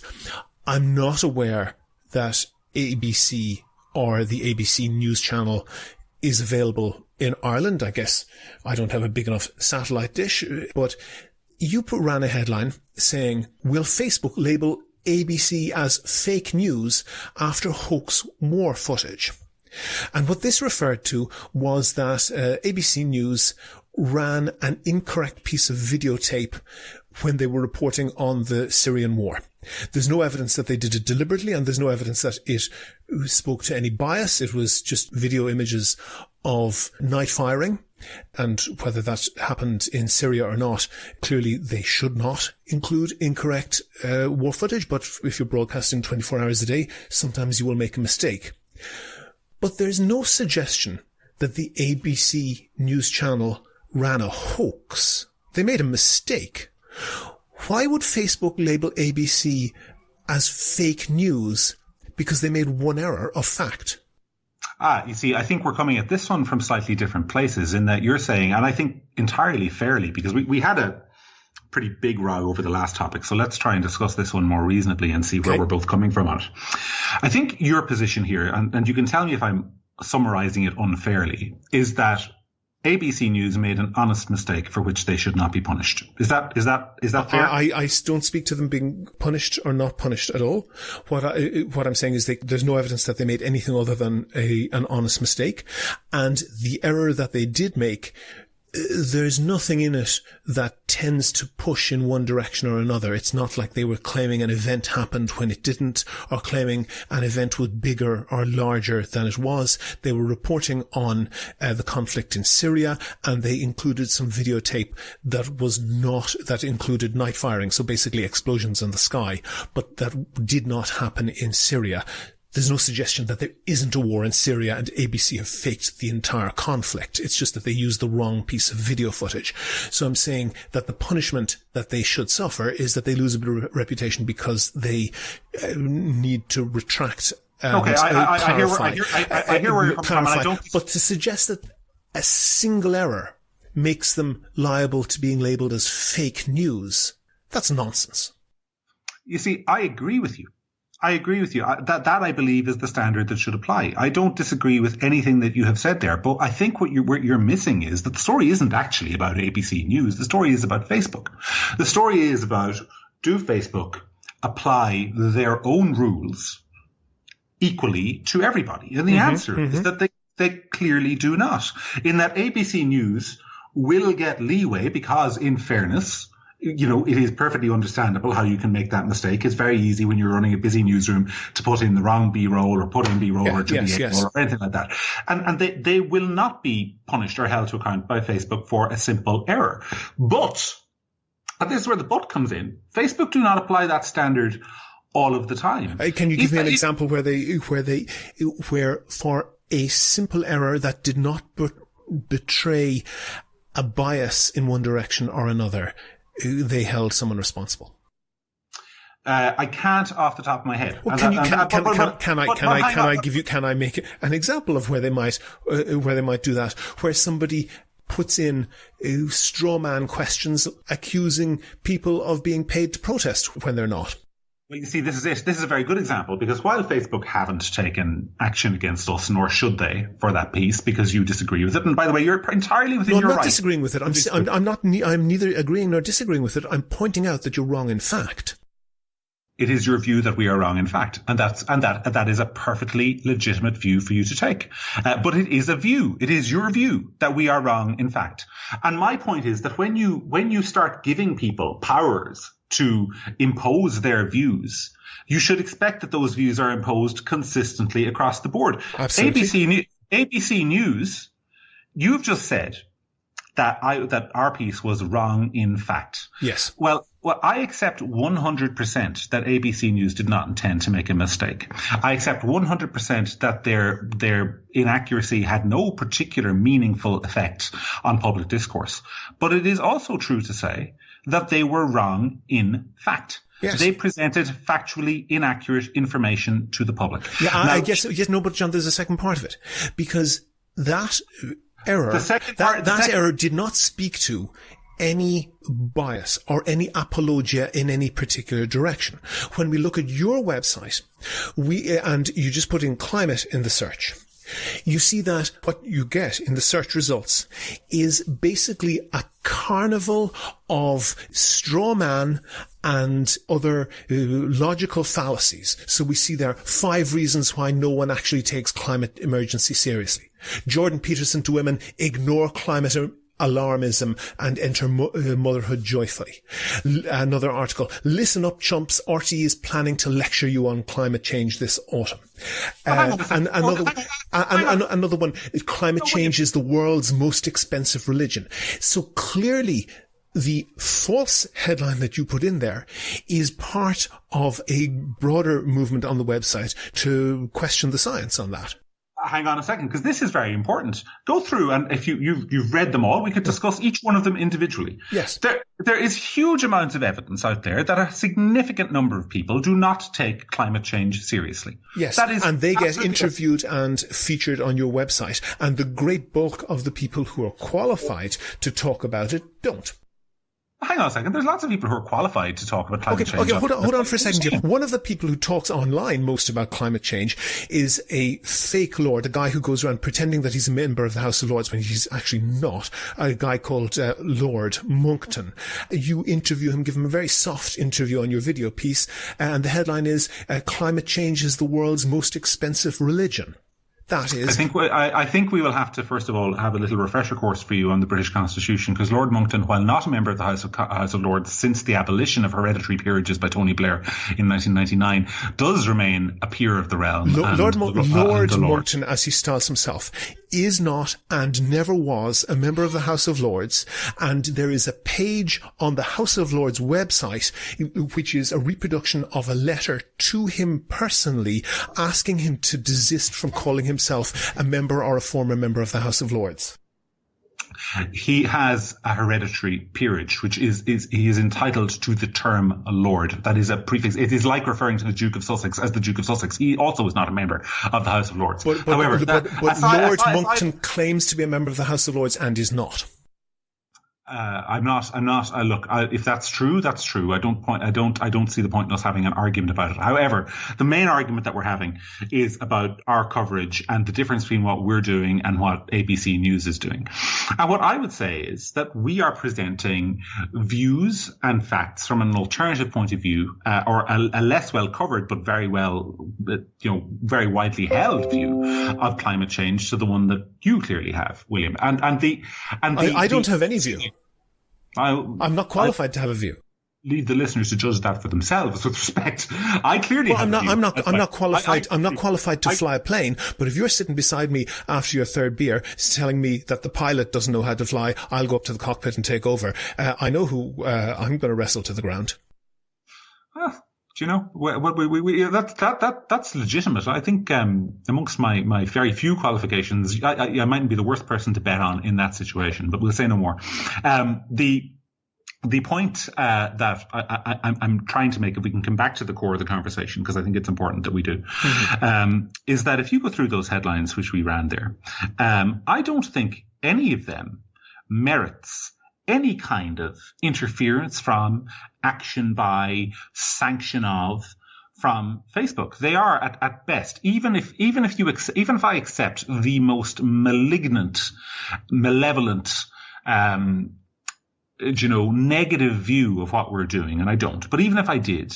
I'm not aware that ABC or the ABC News Channel is available in Ireland. I guess I don't have a big enough satellite dish, but you ran a headline saying, will Facebook label ABC as fake news after hoax war footage? And what this referred to was that ABC News ran an incorrect piece of videotape when they were reporting on the Syrian war. There's no evidence that they did it deliberately, and there's no evidence that it spoke to any bias. It was just video images of night firing, and whether that happened in Syria or not, clearly they should not include incorrect war footage, but if you're broadcasting 24 hours a day, sometimes you will make a mistake. But there's no suggestion that the ABC News Channel ran a hoax. They made a mistake. Why would Facebook label ABC as fake news? Because they made one error of fact. You see, I think we're coming at this one from slightly different places in that you're saying, and I think entirely fairly, because we had a pretty big row over the last topic. So let's try and discuss this one more reasonably and see where we're both coming from on it. I think your position here, and you can tell me if I'm summarizing it unfairly, is that ABC News made an honest mistake for which they should not be punished. Is that fair? I don't speak to them being punished or not punished at all. What I'm saying is there's no evidence that they made anything other than an honest mistake. And the error that they did make there's nothing in it that tends to push in one direction or another. It's not like they were claiming an event happened when it didn't, or claiming an event was bigger or larger than it was. They were reporting on the conflict in Syria, and they included some videotape that included night firing, so basically explosions in the sky, but that did not happen in Syria. There's no suggestion that there isn't a war in Syria and ABC have faked the entire conflict. It's just that they used the wrong piece of video footage. So I'm saying that the punishment that they should suffer is that they lose a bit of reputation because they need to retract. Okay, I hear where you're coming from, and I don't. But to suggest that a single error makes them liable to being labelled as fake news, that's nonsense. You see, I agree with you. That I believe is the standard that should apply. I don't disagree with anything that you have said there, but I think what you're missing is that the story isn't actually about ABC News. The story is about Facebook. The story is about, do Facebook apply their own rules equally to everybody? And the answer is that they clearly do not. In that ABC News will get leeway because, in fairness, you know, it is perfectly understandable how you can make that mistake. It's very easy when you're running a busy newsroom to put in the wrong B-roll or put in B-roll or to B-roll or anything like that. And they will not be punished or held to account by Facebook for a simple error. But, and this is where the but comes in, Facebook do not apply that standard all of the time. Can you give me an example where for a simple error that did not betray a bias in one direction or another, they held someone responsible? I can't off the top of my head. Well, can I make an example of where they might do that, where somebody puts in straw man questions accusing people of being paid to protest when they're not? Well, you see, this is it. This is a very good example, because while Facebook haven't taken action against us, nor should they, for that piece, because you disagree with it. And by the way, you're entirely within your right. I'm not disagreeing with it. I'm neither agreeing nor disagreeing with it. I'm pointing out that you're wrong in fact. It is your view that we are wrong in fact, and that is a perfectly legitimate view for you to take. But it is a view. It is your view that we are wrong in fact. And my point is that when you start giving people powers to impose their views, you should expect that those views are imposed consistently across the board. Absolutely. ABC News, you've just said that our piece was wrong in fact. Yes. Well, I accept 100% that ABC News did not intend to make a mistake. I accept 100% that their inaccuracy had no particular meaningful effect on public discourse. But it is also true to say that they were wrong in fact. Yes. They presented factually inaccurate information to the public. Yeah, I guess no, but John, there's a second part of it, because that error, error did not speak to any bias or any apologia in any particular direction. When we look at your website, and you just put in climate in the search, you see that what you get in the search results is basically a carnival of straw man and other logical fallacies. So we see there 5 reasons why no one actually takes climate emergency seriously. Jordan Peterson to women, ignore climate alarmism and enter motherhood joyfully. Another article, listen up chumps, RTE is planning to lecture you on climate change this autumn. And another one, climate change is the world's most expensive religion. So clearly the false headline that you put in there is part of a broader movement on the website to question the science on that. Hang on a second, because this is very important. Go through, and if you've read them all, we could discuss each one of them individually. Yes. There is huge amounts of evidence out there that a significant number of people do not take climate change seriously. Yes, and they get interviewed and featured on your website, and the great bulk of the people who are qualified to talk about it don't. Hang on a second. There's lots of people who are qualified to talk about climate change. Okay, hold on for a second, Jim. One of the people who talks online most about climate change is a fake lord, a guy who goes around pretending that he's a member of the House of Lords when he's actually not, a guy called Lord Monckton. You interview him, give him a very soft interview on your video piece, and the headline is, climate change is the world's most expensive religion. That is. I think we will have to, first of all, have a little refresher course for you on the British Constitution, because Lord Monckton, while not a member of the House of Lords since the abolition of hereditary peerages by Tony Blair in 1999, does remain a peer of the realm. Lord Monckton, as he styles himself, is not and never was a member of the House of Lords, and there is a page on the House of Lords website which is a reproduction of a letter to him personally asking him to desist from calling himself a member or a former member of the House of Lords. He has a hereditary peerage, which is he is entitled to the term Lord. That is a prefix. It is like referring to the Duke of Sussex as the Duke of Sussex. He also is not a member of the House of Lords. But Lord Monckton claims to be a member of the House of Lords and is not. I'm not. Look, if that's true, that's true. I don't see the point in us having an argument about it. However, the main argument that we're having is about our coverage and the difference between what we're doing and what ABC News is doing. And what I would say is that we are presenting views and facts from an alternative point of view, or a less well covered but very well, very widely held view of climate change to the one that you clearly have, William. I don't have any view. I'm not qualified to have a view. Leave the listeners to judge that for themselves. With respect, I clearly have a view. I'm not qualified. I'm not qualified to fly a plane. But if you're sitting beside me after your third beer, telling me that the pilot doesn't know how to fly, I'll go up to the cockpit and take over. I know who I'm going to wrestle to the ground. Do you know? That's legitimate. I think amongst my very few qualifications, I mightn't be the worst person to bet on in that situation, but we'll say no more. The point that I'm trying to make, if we can come back to the core of the conversation, because I think it's important that we do, is that if you go through those headlines which we ran there, I don't think any of them merits any kind of interference from, action by, sanction of from Facebook. They are at best, even if I accept the most malignant, malevolent, negative view of what we're doing, and I don't, but even if I did,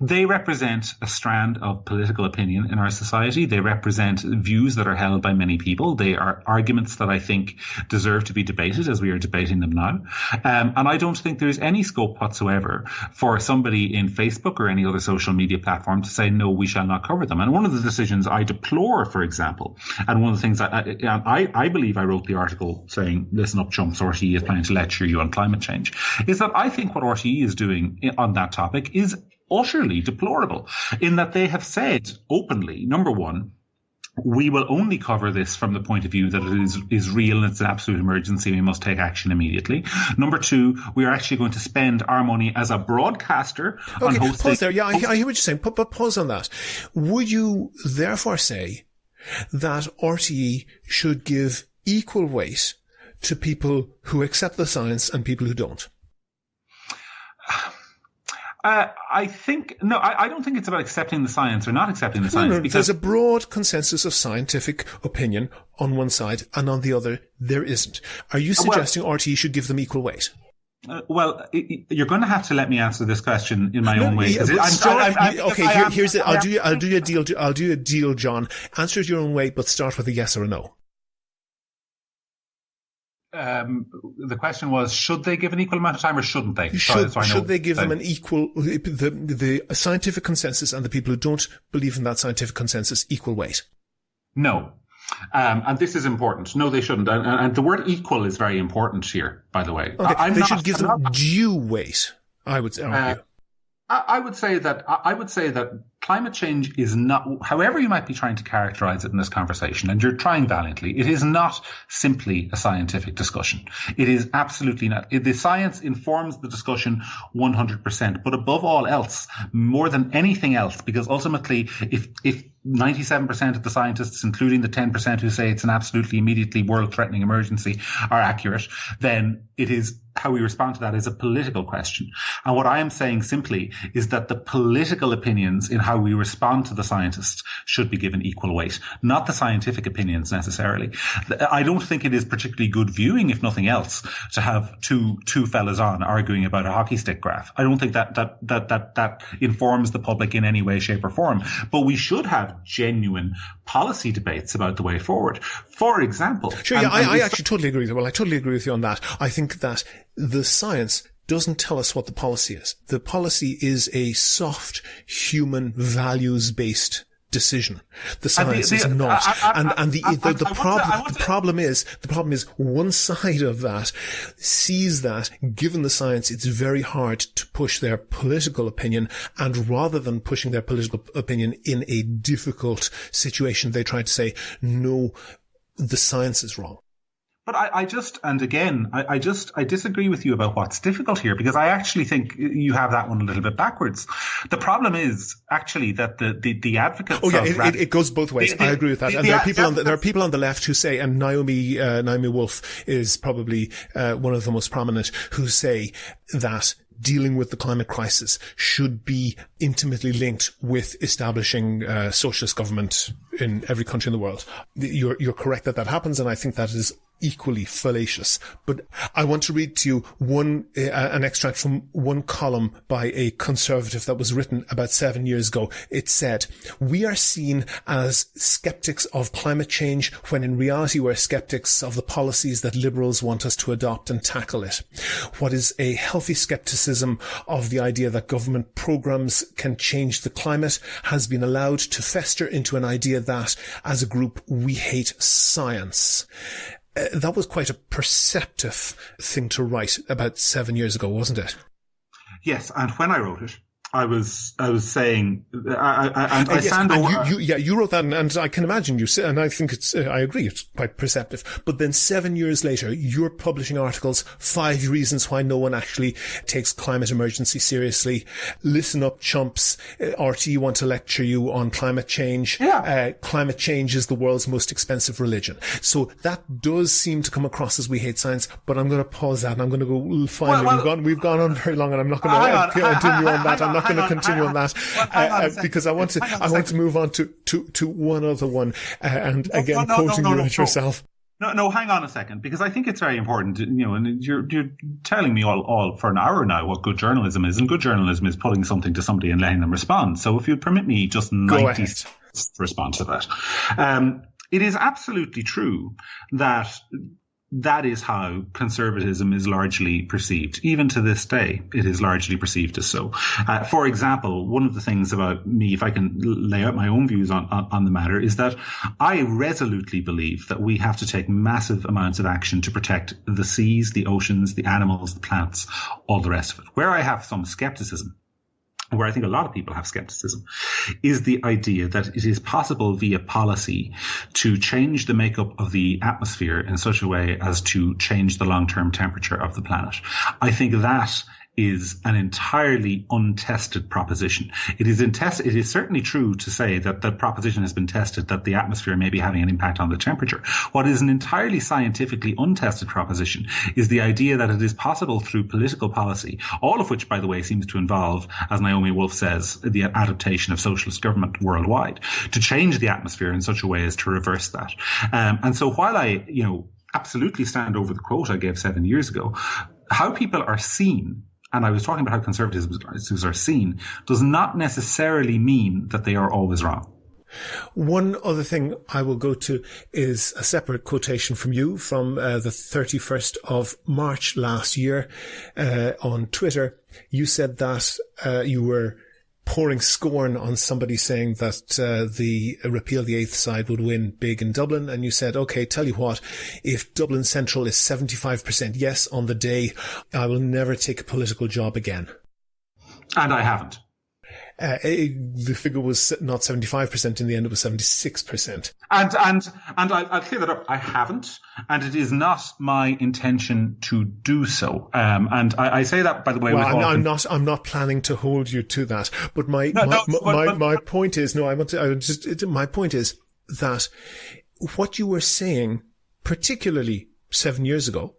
they represent a strand of political opinion in our society. They represent views that are held by many people. They are arguments that I think deserve to be debated as we are debating them now. And I don't think there's any scope whatsoever for somebody in Facebook or any other social media platform to say, no, we shall not cover them. And one of the decisions I deplore, for example, and one of the things I believe I wrote the article saying, listen up, chumps, RTE is planning to lecture you on climate change, is that I think what RTE is doing on that topic is utterly deplorable, in that they have said openly, number one, we will only cover this from the point of view that it is real and it's an absolute emergency. We must take action immediately. Number two, we are actually going to spend our money as a broadcaster on hosting. Pause there. Yeah, I hear what you're saying, but pause on that. Would you therefore say that RTE should give equal weight to people who accept the science and people who don't? I don't think it's about accepting the science or not accepting the science. No, there's a broad consensus of scientific opinion on one side, and on the other, there isn't. Are you suggesting RTE should give them equal weight? You're going to have to let me answer this question in my own way. Here's it. I'll do you a deal, John. Answer it your own way, but start with a yes or a no. The question was, should they give an equal amount of time or shouldn't they? Should they give them an equal, the scientific consensus and the people who don't believe in that scientific consensus equal weight? No. And this is important. No, they shouldn't. And the word equal is very important here, by the way. Okay. They should give them due weight, I would argue. I would say that climate change is not, however you might be trying to characterize it in this conversation, and you're trying valiantly, it is not simply a scientific discussion. It is absolutely not. The science informs the discussion 100%, but above all else, more than anything else, because ultimately, if 97% of the scientists, including the 10% who say it's an absolutely immediately world-threatening emergency, are accurate, then it is how we respond to that is a political question. And what I am saying simply is that the political opinions in how how we respond to the scientists should be given equal weight, not the scientific opinions necessarily. I don't think it is particularly good viewing, if nothing else, to have two fellas on arguing about a hockey stick graph. I don't think that informs the public in any way, shape or form. But we should have genuine policy debates about the way forward. For example... Sure, yeah, I actually totally agree. Well, I totally agree with you on that. I think that the science doesn't tell us what the policy is. The policy is a soft, human, values-based decision. The science is not. The problem is one side of that sees that, given the science, it's very hard to push their political opinion, and rather than pushing their political opinion in a difficult situation, they try to say, no, the science is wrong. But I disagree with you about what's difficult here, because I actually think you have that one a little bit backwards. The problem is actually that the advocates. Oh yeah, it goes both ways. I agree with that. And there are people on the left who say, and Naomi Wolf is probably one of the most prominent, who say that dealing with the climate crisis should be intimately linked with establishing socialist government in every country in the world. You're correct that happens, and I think that is equally fallacious. But I want to read to you an extract from one column by a conservative that was written about 7 years ago. It said, "We are seen as skeptics of climate change when in reality we're skeptics of the policies that liberals want us to adopt and tackle it. What is a healthy skepticism of the idea that government programs can change the climate has been allowed to fester into an idea that, as a group, we hate science." That was quite a perceptive thing to write about 7 years ago, wasn't it? Yes, and when I wrote it, I was saying, you wrote that, and I can imagine you say, and I think I agree, it's quite perceptive. But then 7 years later, you're publishing articles, 5 reasons why no one actually takes climate emergency seriously. Listen up, chumps. RT want to lecture you on climate change. Yeah. Climate change is the world's most expensive religion. So that does seem to come across as we hate science, but I'm going to pause that and I'm going to go, finally, we've gone on very long, and I'm not going to continue on that. I'm not going to continue on that because I want to move on to one other one quoting you at yourself. No, hang on a second, because I think it's very important, and you're telling me all for an hour now what good journalism is, and good journalism is putting something to somebody and letting them respond. So if you'd permit me just 90 seconds to respond to that. It is absolutely true that is how conservatism is largely perceived. Even to this day, it is largely perceived as so. For example, one of the things about me, if I can lay out my own views on the matter, is that I resolutely believe that we have to take massive amounts of action to protect the seas, the oceans, the animals, the plants, all the rest of it. Where I have some skepticism, where I think a lot of people have skepticism, is the idea that it is possible via policy to change the makeup of the atmosphere in such a way as to change the long-term temperature of the planet. I think that is an entirely untested proposition. It is certainly true to say that the proposition has been tested, that the atmosphere may be having an impact on the temperature. What is an entirely scientifically untested proposition is the idea that it is possible through political policy, all of which, by the way, seems to involve, as Naomi Wolf says, the adaptation of socialist government worldwide, to change the atmosphere in such a way as to reverse that. And so while I, absolutely stand over the quote I gave 7 years ago, how people are seen, and I was talking about how conservatives are seen, does not necessarily mean that they are always wrong. One other thing I will go to is a separate quotation from you from the 31st of March last year on Twitter. You said that you were pouring scorn on somebody saying that the repeal the eighth side would win big in Dublin, and you said, okay, tell you what, if Dublin Central is 75% yes on the day, I will never take a political job again. And I haven't. The figure was not 75%, in the end it was 76%. And I'll clear that up. I haven't, and it is not my intention to do so. And I say that, by the way. Well, I'm not planning to hold you to that. But my point is, my point is that what you were saying, particularly 7 years ago,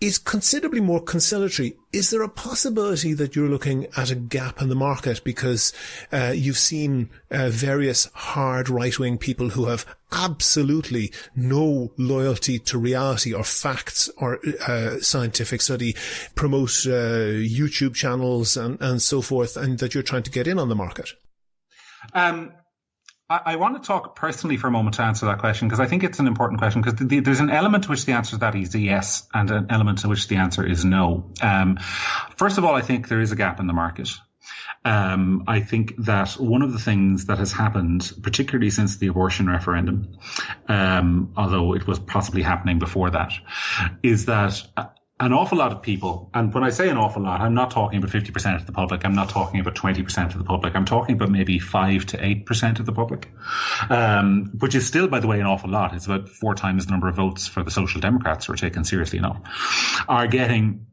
is considerably more conciliatory. Is there a possibility that you're looking at a gap in the market because you've seen various hard right-wing people who have absolutely no loyalty to reality or facts or scientific study promote YouTube channels and so forth, and that you're trying to get in on the market? I want to talk personally for a moment to answer that question, because I think it's an important question, because there's an element to which the answer to that is yes, and an element to which the answer is no. First of all, I think there is a gap in the market. I think that one of the things that has happened, particularly since the abortion referendum, although it was possibly happening before that, is that an awful lot of people, and when I say an awful lot, I'm not talking about 50% of the public, I'm not talking about 20% of the public, I'm talking about maybe 5 to 8% of the public, which is still, by the way, an awful lot. It's about 4 times the number of votes for the Social Democrats, who are taken seriously enough, are getting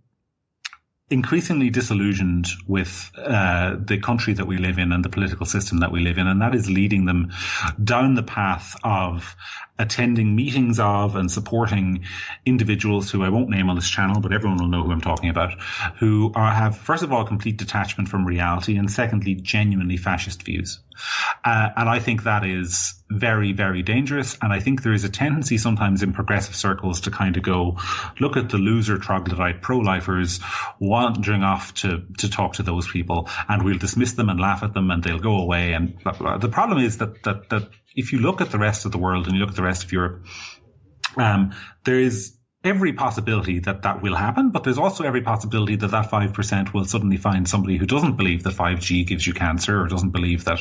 increasingly disillusioned with the country that we live in and the political system that we live in, and that is leading them down the path of attending meetings of and supporting individuals who I won't name on this channel, but everyone will know who I'm talking about, who have, first of all, complete detachment from reality, and secondly, genuinely fascist views. And I think that is very, very dangerous. And I think there is a tendency sometimes in progressive circles to kind of go, look at the loser troglodyte pro-lifers wandering off to talk to those people, and we'll dismiss them and laugh at them and they'll go away. And blah, blah. The problem is that if you look at the rest of the world and you look at the rest of Europe, there is every possibility that will happen, but there's also every possibility that 5% will suddenly find somebody who doesn't believe that 5G gives you cancer, or doesn't believe that,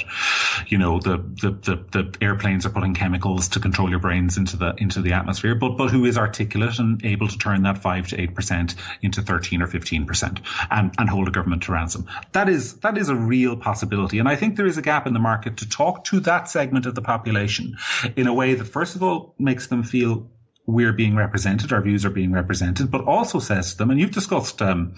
you know, the airplanes are putting chemicals to control your brains into the atmosphere, but who is articulate and able to turn that 5 to 8% into 13 or 15% and hold a government to ransom. That is a real possibility. And I think there is a gap in the market to talk to that segment of the population in a way that, first of all, makes them feel we're being represented, our views are being represented, but also says to them, and you've discussed a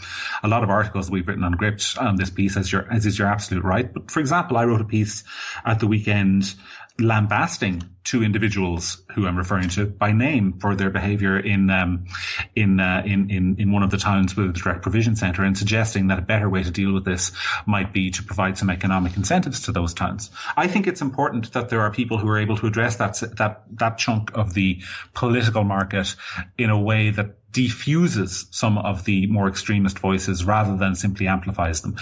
lot of articles that we've written on Gript on this piece, as is your absolute right. But for example, I wrote a piece at the weekend lambasting 2 individuals who I'm referring to by name for their behaviour in one of the towns with a direct provision centre, and suggesting that a better way to deal with this might be to provide some economic incentives to those towns. I think it's important that there are people who are able to address that chunk of the political market in a way that defuses some of the more extremist voices rather than simply amplifies them.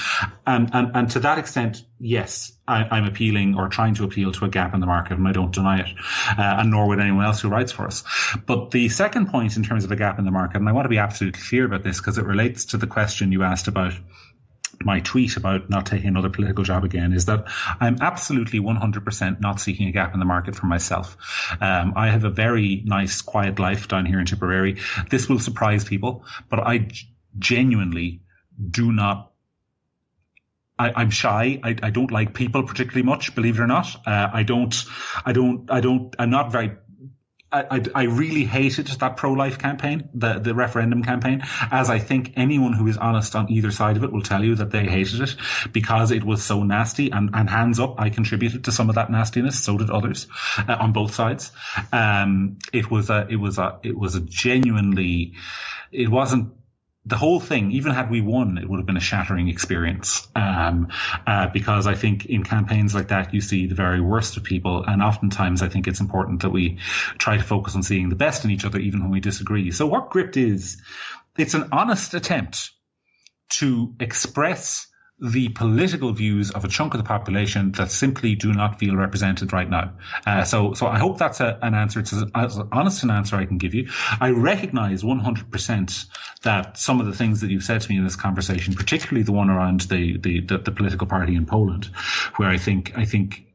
And to that extent, yes, I'm appealing or trying to appeal to a gap in the market, and I don't deny it, and nor would anyone else who writes for us. But the second point in terms of a gap in the market, and I want to be absolutely clear about this because it relates to the question you asked about my tweet about not taking another political job again, is that I'm absolutely 100% not seeking a gap in the market for myself. I have a very nice, quiet life down here in Tipperary. This will surprise people, but I genuinely do not. I'm shy. I don't like people particularly much, believe it or not. I'm not very. I really hated that pro-life campaign, the referendum campaign, as I think anyone who is honest on either side of it will tell you that they hated it because it was so nasty. And hands up, I contributed to some of that nastiness. So did others on both sides. It was a genuinely. It wasn't. The whole thing, even had we won, it would have been a shattering experience. Because I think in campaigns like that, you see the very worst of people. And oftentimes I think it's important that we try to focus on seeing the best in each other, even when we disagree. So what Gript is, it's an honest attempt to express the political views of a chunk of the population that simply do not feel represented right now. So I hope that's an answer. It's as honest an answer I can give you. I recognize 100% that some of the things that you've said to me in this conversation, particularly the one around the political party in Poland, where I think,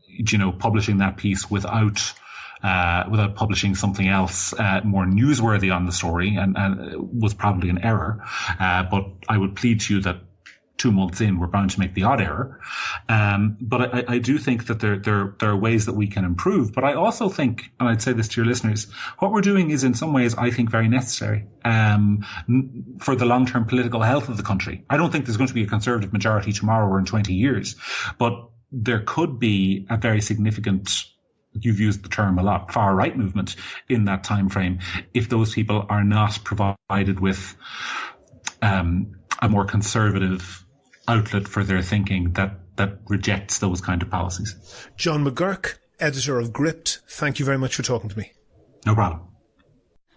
you know, publishing that piece without publishing something else more newsworthy on the story and was probably an error. But I would plead to you that 2 months in, we're bound to make the odd error. But I do think that there are ways that we can improve. But I also think, and I'd say this to your listeners, what we're doing is in some ways, I think, very necessary for the long-term political health of the country. I don't think there's going to be a Conservative majority tomorrow or in 20 years, but there could be a very significant you've used the term a lot, far-right movement in that time frame, if those people are not provided with a more conservative outlet for their thinking that rejects those kind of policies. John McGurk, editor of Gript, thank you very much for talking to me. No problem.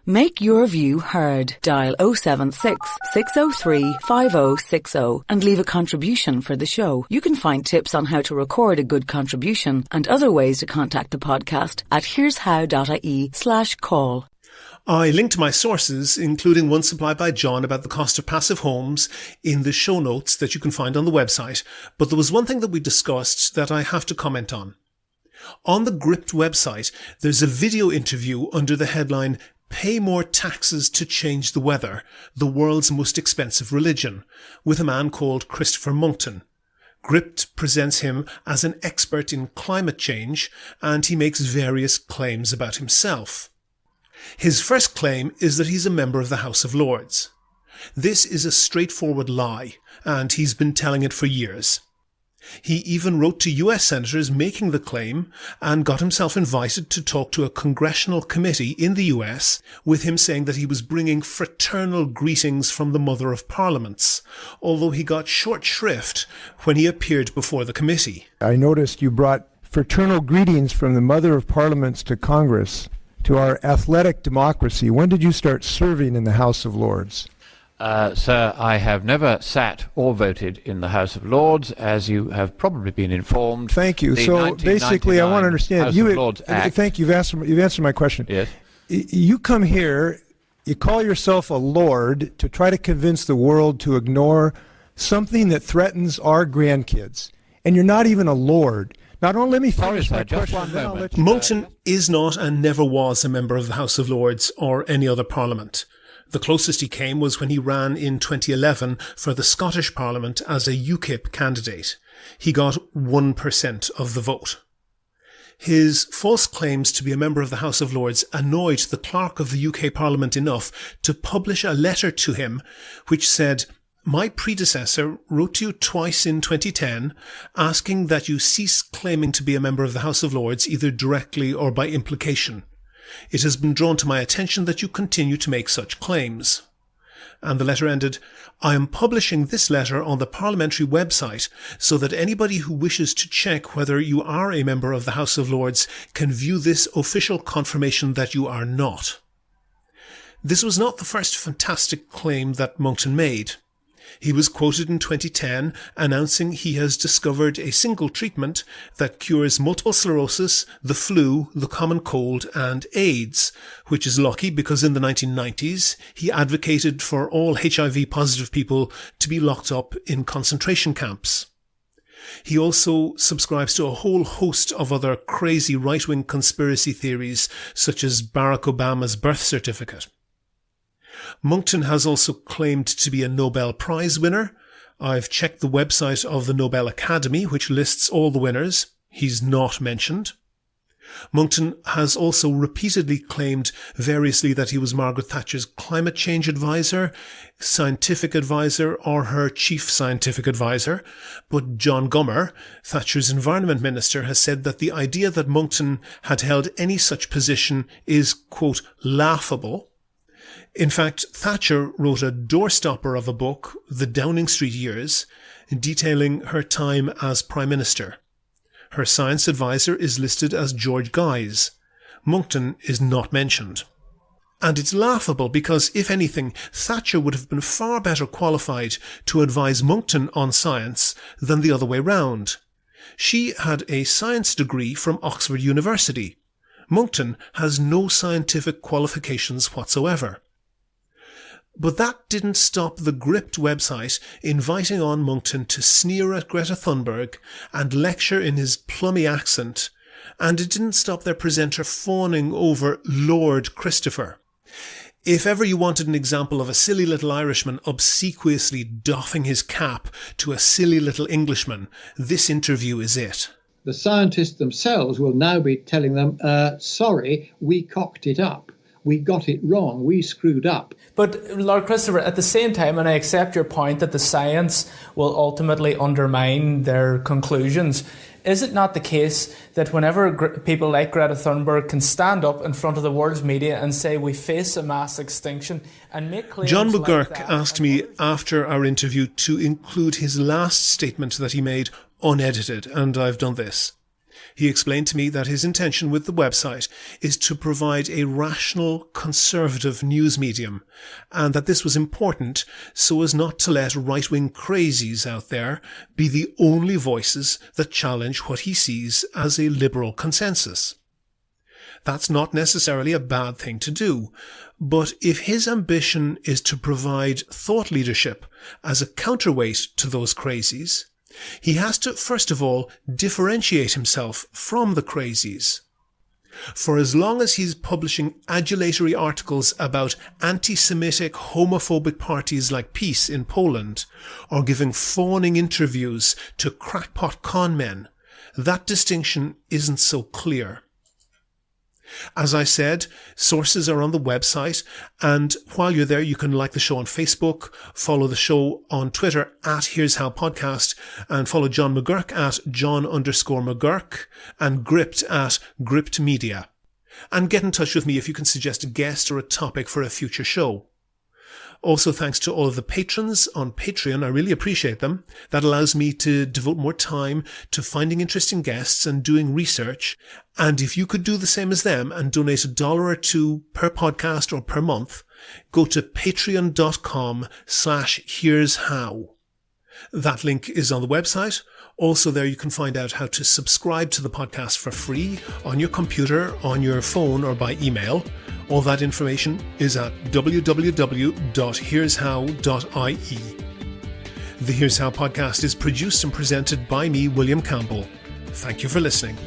Make your view heard. Dial 076 603 5060 and leave a contribution for the show. You can find tips on how to record a good contribution and other ways to contact the podcast at here'show.ie/call. I linked my sources, including one supplied by John about the cost of passive homes, in the show notes that you can find on the website, but there was one thing that we discussed that I have to comment on. On the Gript website, there's a video interview under the headline "Pay More Taxes to Change the Weather, the World's Most Expensive Religion," with a man called Christopher Monckton. Gript presents him as an expert in climate change, and he makes various claims about himself. His first claim is that he's a member of the House of Lords. This is a straightforward lie, and he's been telling it for years. He even wrote to US senators making the claim and got himself invited to talk to a congressional committee in the US, with him saying that he was bringing fraternal greetings from the Mother of Parliaments, although he got short shrift when he appeared before the committee. I noticed you brought fraternal greetings from the Mother of Parliaments to Congress, to our athletic democracy. When did you start serving in the House of Lords? Sir, I have never sat or voted in the House of Lords, as you have probably been informed. Thank you. So basically, I want to understand. Thank you. You've answered my question. Yes. You come here, you call yourself a lord to try to convince the world to ignore something that threatens our grandkids, and you're not even a lord. Now, don't let me finish my question. Monckton is not and never was a member of the House of Lords or any other parliament. The closest he came was when he ran in 2011 for the Scottish Parliament as a UKIP candidate. He got 1% of the vote. His false claims to be a member of the House of Lords annoyed the clerk of the UK Parliament enough to publish a letter to him which said, "My predecessor wrote to you twice in 2010 asking that you cease claiming to be a member of the House of Lords either directly or by implication. It has been drawn to my attention that you continue to make such claims." And the letter ended, "I am publishing this letter on the parliamentary website so that anybody who wishes to check whether you are a member of the House of Lords can view this official confirmation that you are not." This was not the first fantastic claim that Monckton made. He was quoted in 2010 announcing he has discovered a single treatment that cures multiple sclerosis, the flu, the common cold, and AIDS, which is lucky because in the 1990s he advocated for all HIV-positive people to be locked up in concentration camps. He also subscribes to a whole host of other crazy right-wing conspiracy theories, such as Barack Obama's birth certificate. Monckton has also claimed to be a Nobel Prize winner. I've checked the website of the Nobel Academy, which lists all the winners. He's not mentioned. Monckton has also repeatedly claimed variously that he was Margaret Thatcher's climate change advisor, scientific advisor, or her chief scientific advisor. But John Gummer, Thatcher's environment minister, has said that the idea that Monckton had held any such position is, quote, laughable. In fact, Thatcher wrote a doorstopper of a book, The Downing Street Years, detailing her time as Prime Minister. Her science advisor is listed as George Guy's. Monckton is not mentioned. And it's laughable because, if anything, Thatcher would have been far better qualified to advise Monckton on science than the other way round. She had a science degree from Oxford University. Monckton has no scientific qualifications whatsoever. But that didn't stop the Gript website inviting on Monckton to sneer at Greta Thunberg and lecture in his plummy accent, and it didn't stop their presenter fawning over Lord Christopher. If ever you wanted an example of a silly little Irishman obsequiously doffing his cap to a silly little Englishman, this interview is it. The scientists themselves will now be telling them, sorry, we cocked it up. We got it wrong. We screwed up. But, Lord Christopher, at the same time, and I accept your point that the science will ultimately undermine their conclusions, is it not the case that whenever people like Greta Thunberg can stand up in front of the world's media and say we face a mass extinction and make claims John like McGurk that, asked me after our interview to include his last statement that he made unedited, and I've done this. He explained to me that his intention with the website is to provide a rational, conservative news medium, and that this was important so as not to let right-wing crazies out there be the only voices that challenge what he sees as a liberal consensus. That's not necessarily a bad thing to do, but if his ambition is to provide thought leadership as a counterweight to those crazies, he has to, first of all, differentiate himself from the crazies. For as long as he's publishing adulatory articles about anti-Semitic, homophobic parties like PiS in Poland, or giving fawning interviews to crackpot con men, that distinction isn't so clear. As I said, sources are on the website, and while you're there, you can like the show on Facebook, follow the show on Twitter at Here's How Podcast, and follow John McGurk at John_McGurk, and Gript at Gript Media. And get in touch with me if you can suggest a guest or a topic for a future show. Also, thanks to all of the patrons on Patreon. I really appreciate them. That allows me to devote more time to finding interesting guests and doing research. And if you could do the same as them and donate $1 or $2 per podcast or per month, go to patreon.com/here's how. That link is on the website. Also there you can find out how to subscribe to the podcast for free on your computer, on your phone, or by email. All that information is at www.here'show.ie. The Here's How podcast is produced and presented by me, William Campbell. Thank you for listening.